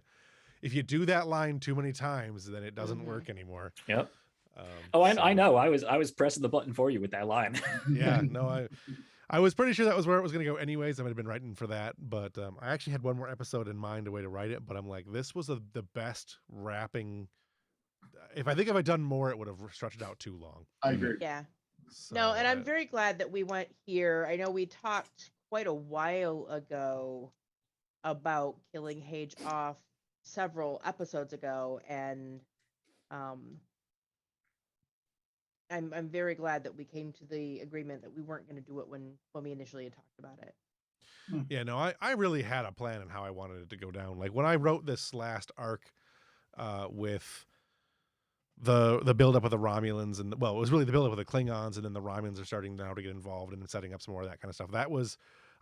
S1: If you do that line too many times, then it doesn't work anymore.
S3: Yep. I know. I was pressing the button for you with that line.
S1: I was pretty sure that was where it was going to go anyways. I might have been writing for that, but I actually had one more episode in mind, a way to write it. But I'm like, this was the best wrapping. If I'd done more, it would have stretched out too long.
S2: I agree.
S4: Yeah.
S1: So,
S4: No, and I'm very glad that we went here. I know we talked quite a while ago about killing Heaj off several episodes ago, and I'm very glad that we came to the agreement that we weren't going to do it when we initially had talked about it.
S1: Yeah, no, I really had a plan on how I wanted it to go down. Like, when I wrote this last arc with the build up of the Romulans, and it was really the build up of the Klingons, and then the Romulans are starting now to get involved and setting up some more of that kind of stuff.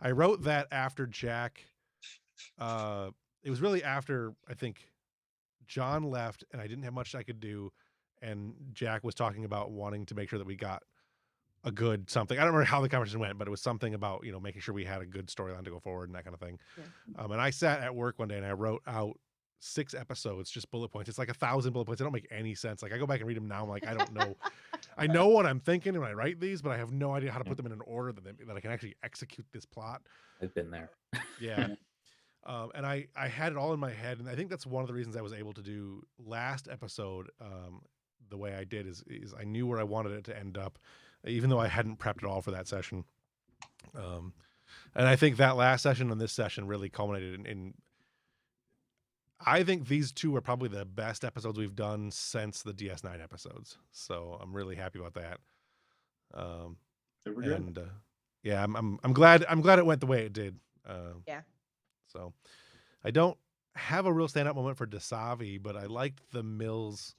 S1: I wrote that after Jack. It was really after, I think, John left, and I didn't have much I could do, and Jack was talking about wanting to make sure that we got a good something. I don't remember how the conversation went, but it was something about making sure we had a good storyline to go forward and that kind of thing. Yeah. And I sat at work one day and I wrote out 6 episodes, just bullet points. It's like 1,000 bullet points. They don't make any sense. Like, I go back and read them now. I'm like, I don't know. I know what I'm thinking when I write these, but I have no idea how to put them in an order that I can actually execute this plot.
S3: I've been there.
S1: Yeah. And I had it all in my head, and I think that's one of the reasons I was able to do last episode the way I did is I knew where I wanted it to end up, even though I hadn't prepped at all for that session. And I think that last session and this session really culminated in I think these two are probably the best episodes we've done since the DS9 episodes. So I'm really happy about that.
S2: They were good.
S1: And yeah, I'm glad it went the way it did.
S4: Yeah.
S1: So I don't have a real standout moment for Dasavi, but I liked the Mills.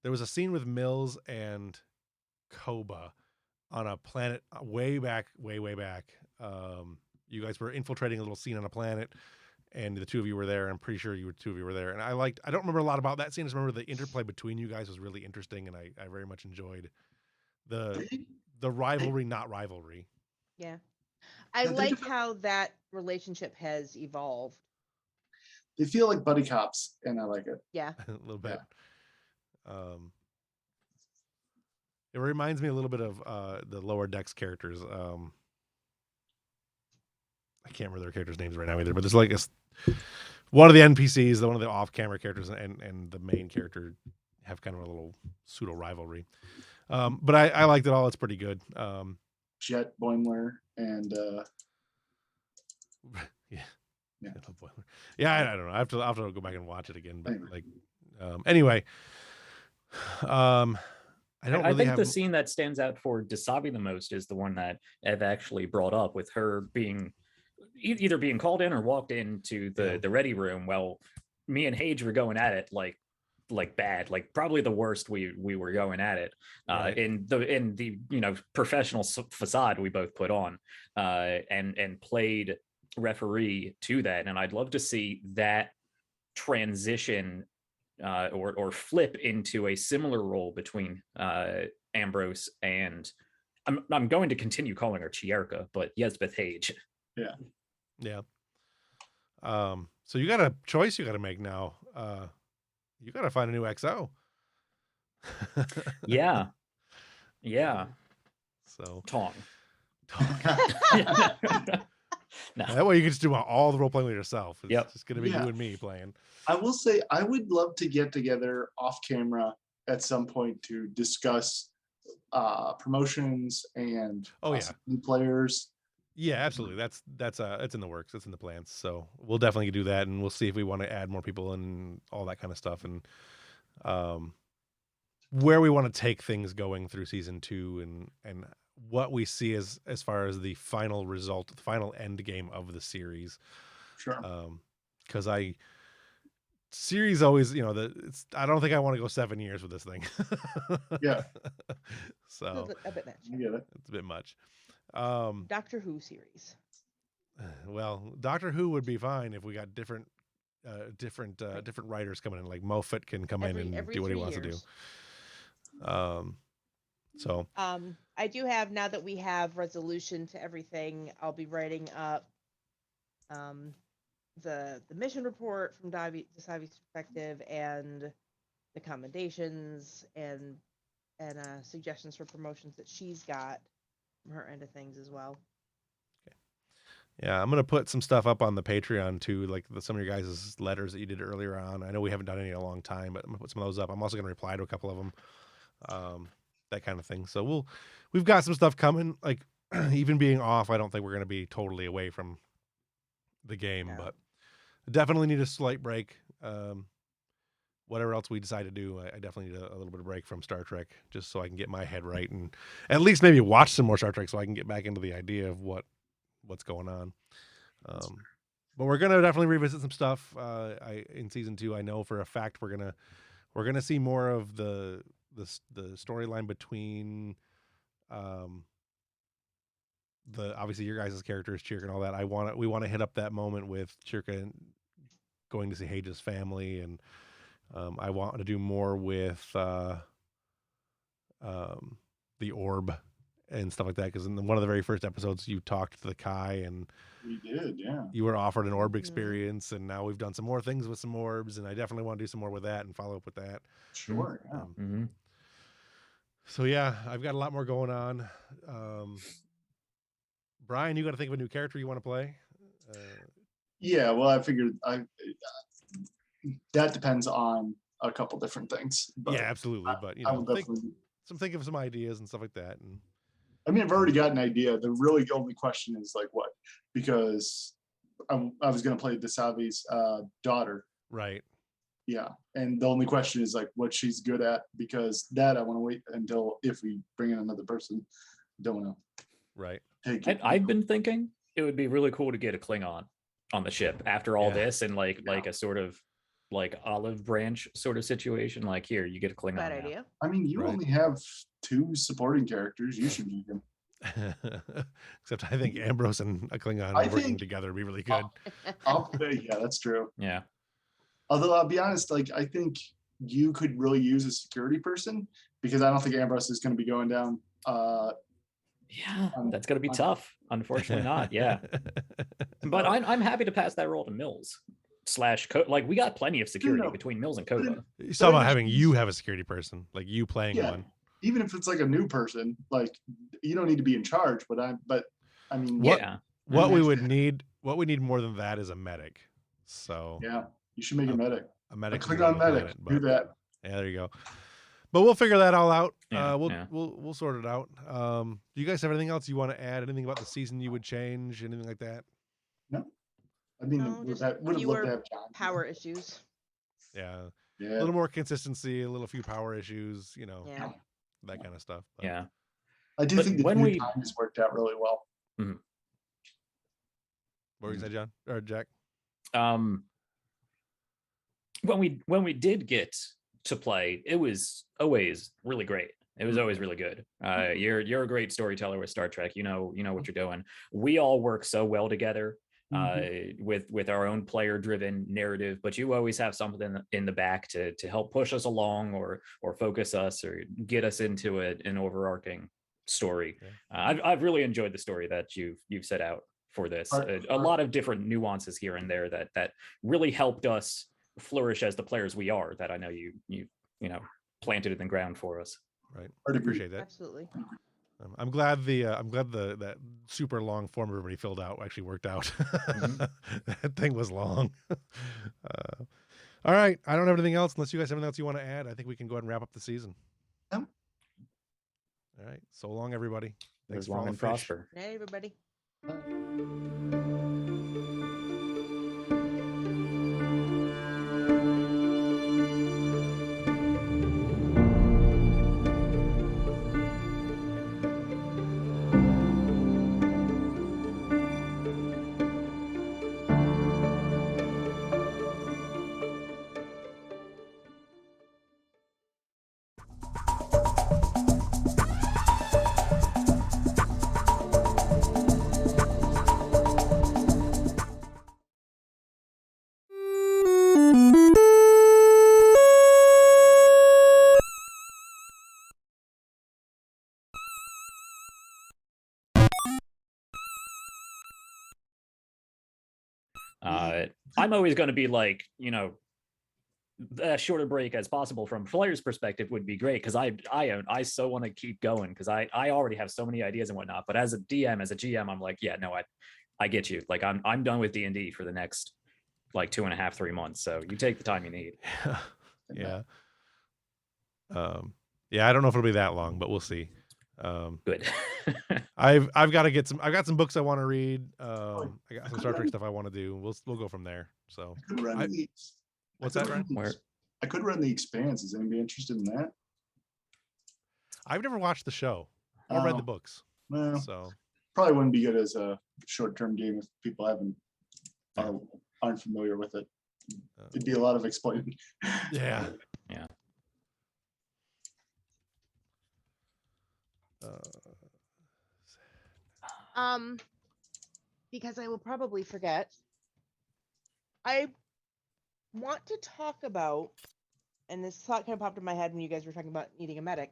S1: There was a scene with Mills and Koba on a planet way back. You guys were infiltrating a little scene on a planet, and the two of you were there. I'm pretty sure two of you were there. And I don't remember a lot about that scene. I just remember the interplay between you guys was really interesting, and I very much enjoyed the rivalry, not rivalry.
S4: Yeah. I like how that relationship has evolved.
S2: They feel like buddy cops, and I like it.
S4: Yeah.
S1: A little bit. It reminds me a little bit of the Lower Decks characters. I can't remember their characters' names right now either, but there's like one of the NPCs, one of the off-camera characters, and the main character have kind of a little pseudo rivalry. But I liked it all. It's pretty good.
S2: Jet Boimler and
S1: Yeah.
S2: Yeah.
S1: Yeah, I don't know. I have to go back and watch it again. But
S2: Anyway.
S1: anyway, I don't
S3: I
S1: really
S3: think
S1: have.
S3: the scene that stands out for Dasabi the most is the one that Ev actually brought up, with her being either being called in or walked into the ready room. Well, me and Heaj were going at it like bad, like probably the worst we were going at it
S1: Right.
S3: in the professional facade we both put on, and played referee to that. And I'd love to see that transition or flip into a similar role between Ambrose and I'm going to continue calling her Chierka, but Yesbeth Heaj.
S1: Yeah. So you got a choice you got to make now. You got to find a new XO.
S3: Yeah.
S1: So
S3: Tong. No.
S1: That way you can just do all the role playing with yourself. It's just gonna be
S2: Yeah.
S1: you and me playing.
S2: I will say I would love to get together off camera at some point to discuss promotions and new players.
S1: Yeah, absolutely. That's it's in the works. It's in the plans. So we'll definitely do that, and we'll see if we want to add more people and all that kind of stuff, and where we want to take things going through season 2, and what we see as far as the final result, the final end game of the series.
S2: Sure.
S1: Because series always, I don't think I want to go 7 years with this thing.
S2: Yeah.
S1: So
S4: a bit much.
S2: Yeah.
S1: It's a bit much.
S4: Doctor Who series.
S1: Well, Doctor Who would be fine if we got different writers coming in. Like Moffat can come in and do what he wants to do. So
S4: I do have, now that we have resolution to everything, I'll be writing up the mission report from Dasavi's perspective, and the commendations and suggestions for promotions that she's got from her end of things as well.
S1: Okay. Yeah, I'm gonna put some stuff up on the Patreon too, like some of your guys' letters that you did earlier on. I know we haven't done any in a long time, but I'm gonna put some of those up. I'm also gonna reply to a couple of them, that kind of thing. So we've got some stuff coming. Like even being off, I don't think we're gonna be totally away from the game, but definitely need a slight break. Whatever else we decide to do, I definitely need a little bit of break from Star Trek, just so I can get my head right, and at least maybe watch some more Star Trek so I can get back into the idea of what's going on. But we're gonna definitely revisit some stuff in season 2. I know for a fact we're gonna see more of the storyline between obviously your guys' characters, Chirka and all that. We want to hit up that moment with Chirka going to see Heaj's family, and I want to do more with the orb and stuff like that, because in one of the very first episodes you talked to the Kai, and
S2: we did, yeah.
S1: You were offered an orb experience, and now we've done some more things with some orbs, and I definitely want to do some more with that and follow up with that.
S2: Sure. Yeah.
S1: So yeah, I've got a lot more going on. Brian, you got to think of a new character you want to play.
S2: Yeah, well, I figured that depends on a couple different things. But
S1: yeah, absolutely. But think of some ideas and stuff like that. And
S2: I mean, I've already got an idea. The really only question is like what, because I was going to play Dasavi's daughter.
S1: Right.
S2: Yeah, and the only question is like what she's good at, because that I want to wait until if we bring in another person. Don't know.
S1: Right.
S3: I've been thinking it would be really cool to get a Klingon on the ship after all this, and like a sort of like olive branch sort of situation. Like, here, you get a Klingon.
S4: Bad idea.
S2: I mean, you only have 2 supporting characters. You should use them.
S1: Except I think Ambrose and a Klingon working together would be really good.
S2: Yeah, that's true.
S3: Yeah.
S2: Although I'll be honest, like I think you could really use a security person, because I don't think Ambrose is going to be going down.
S3: Yeah, that's going to be tough. Unfortunately, not. Yeah, but I'm happy to pass that role to Mills / like we got plenty of security between Mills and Kova.
S1: You're talking about having you have a security person, like you playing one.
S2: Even if it's like a new person, like you don't need to be in charge. But I mean,
S1: what we need more than that is a medic. So
S2: Yeah, you should make a medic.
S1: a medic
S2: Click
S1: is on
S2: on
S1: the
S2: medic.
S1: planet,
S2: Do
S1: but
S2: that.
S1: yeah, there you go. But we'll figure that all out.
S3: Yeah,
S1: We'll sort it out. Do you guys have anything else you want to add? Anything about the season you would change? Anything like that?
S2: No, I mean,
S4: No,
S2: would
S4: just
S2: have loved
S4: fewer
S2: to have John.
S4: power issues.
S1: Yeah. A
S2: Yeah,
S1: little more consistency, a little few power issues,
S4: Yeah.
S1: that kind of stuff. But
S3: yeah.
S2: I do
S3: But
S2: think the
S3: when
S2: new
S3: we-
S2: time has worked out really well.
S1: what were you say, John or Jack?
S3: When we did get to play, it was always really great. It was always really good. You're a great storyteller with Star Trek. You know what you're doing. We all work so well together with our own player driven narrative, but you always have something in the back to help push us along or focus us or get us into an overarching story. I've really enjoyed the story that you've set out for this. A lot of different nuances here and there that really helped us flourish as the players we are, that I know you planted in the ground for us.
S1: Right. I appreciate that.
S4: Absolutely.
S1: I'm glad that super long form everybody filled out actually worked out. That thing was long. All right. I don't have anything else unless you guys have anything else you want to add. I think we can go ahead and wrap up the season.
S2: Yeah.
S1: All right. So long, everybody. Thanks
S3: Live
S1: for all
S3: long
S1: the
S3: and
S1: fish.
S3: prosper.
S4: Hey, everybody.
S3: I'm always going to be like, a shorter break as possible from players' perspective would be great, because I so want to keep going, because I already have so many ideas and whatnot. But as a DM, as a GM, I'm like, yeah, no, I get you. Like I'm done with D&D for the next like 2.5, 3 months. So you take the time you need.
S1: Yeah. Yeah, I don't know if it'll be that long, but we'll see.
S3: Good.
S1: I've got some books I want to read. I got some Star Trek stuff I want to do. We'll go from there. So
S2: I could run
S1: what's that, Ryan?
S2: I could run The Expanse. Is anybody interested in that?
S1: I've never watched the show or read the books.
S2: Well,
S1: So
S2: probably wouldn't be good as a short-term game if people aren't familiar with it. It'd be a lot of explaining.
S1: yeah.
S3: Yeah.
S4: Because I will probably forget, I want to talk about, and this thought kind of popped in my head when you guys were talking about needing a medic.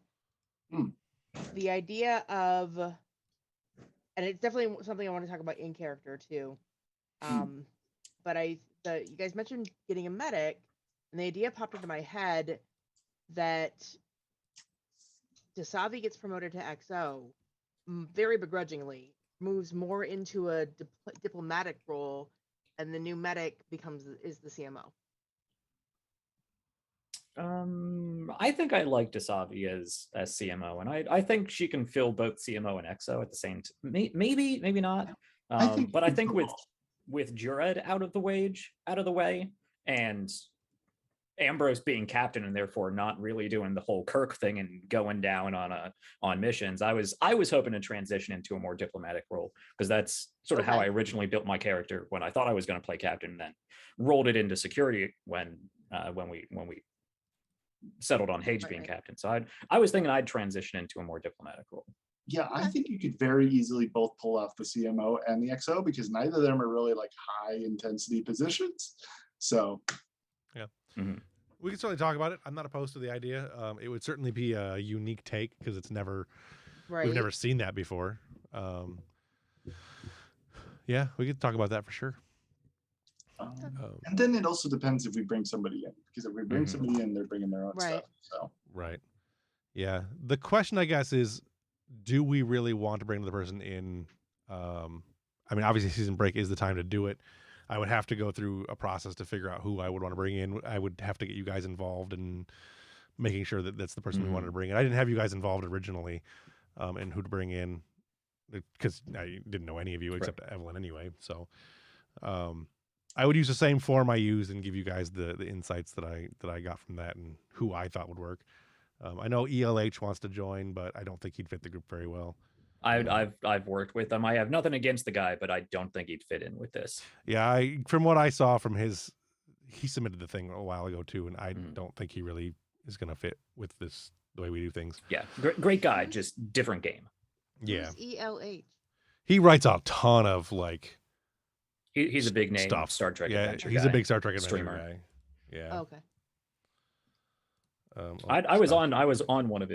S4: The idea of, and it's definitely something I want to talk about in character too. But you guys mentioned getting a medic, and the idea popped into my head that Dasavi gets promoted to XO very begrudgingly, moves more into a diplomatic role, and the new medic is the CMO.
S3: I think I like Dasavi as CMO, and I think she can fill both CMO and XO at the same time. Maybe not. But I think with Jured out of the way, and Ambrose being captain and therefore not really doing the whole Kirk thing and going down on missions, I was hoping to transition into a more diplomatic role, because that's sort of how I originally built my character when I thought I was going to play captain, and then rolled it into security when we settled on Heaj being captain. So I was thinking I'd transition into a more diplomatic role.
S2: Yeah, I think you could very easily both pull off the CMO and the XO, because neither of them are really like high intensity positions. So
S1: yeah. We can certainly talk about it. I'm not opposed to the idea. It would certainly be a unique take, because we've never seen that before. Yeah, we could talk about that for sure.
S2: And then it also depends if we bring somebody in, because if we bring somebody in, they're bringing their own stuff. So
S1: right. Yeah. The question, I guess, is, do we really want to bring the person in? I mean, obviously season break is the time to do it. I would have to go through a process to figure out who I would want to bring in. I would have to get you guys involved in making sure that that's the person we wanted to bring in. I didn't have you guys involved originally, and who to bring in, because I didn't know any of you except Evelyn anyway. So I would use the same form I used and give you guys the insights that I got from that and who I thought would work. I know ELH wants to join, but I don't think he'd fit the group very well.
S3: I've worked with him. I have nothing against the guy, but I don't think he'd fit in with this.
S1: Yeah, from what I saw from he submitted the thing a while ago too, and I don't think he really is going to fit with this the way we do things.
S3: Yeah, great guy, just different game.
S1: Yeah,
S5: Who's ELH?
S1: he writes a ton of like.
S3: He's a big name
S1: stuff.
S3: Star Trek adventure
S1: he's
S3: guy,
S1: a big Star Trek adventure
S3: streamer.
S1: guy. Yeah.
S5: Oh, okay.
S3: I was on one of his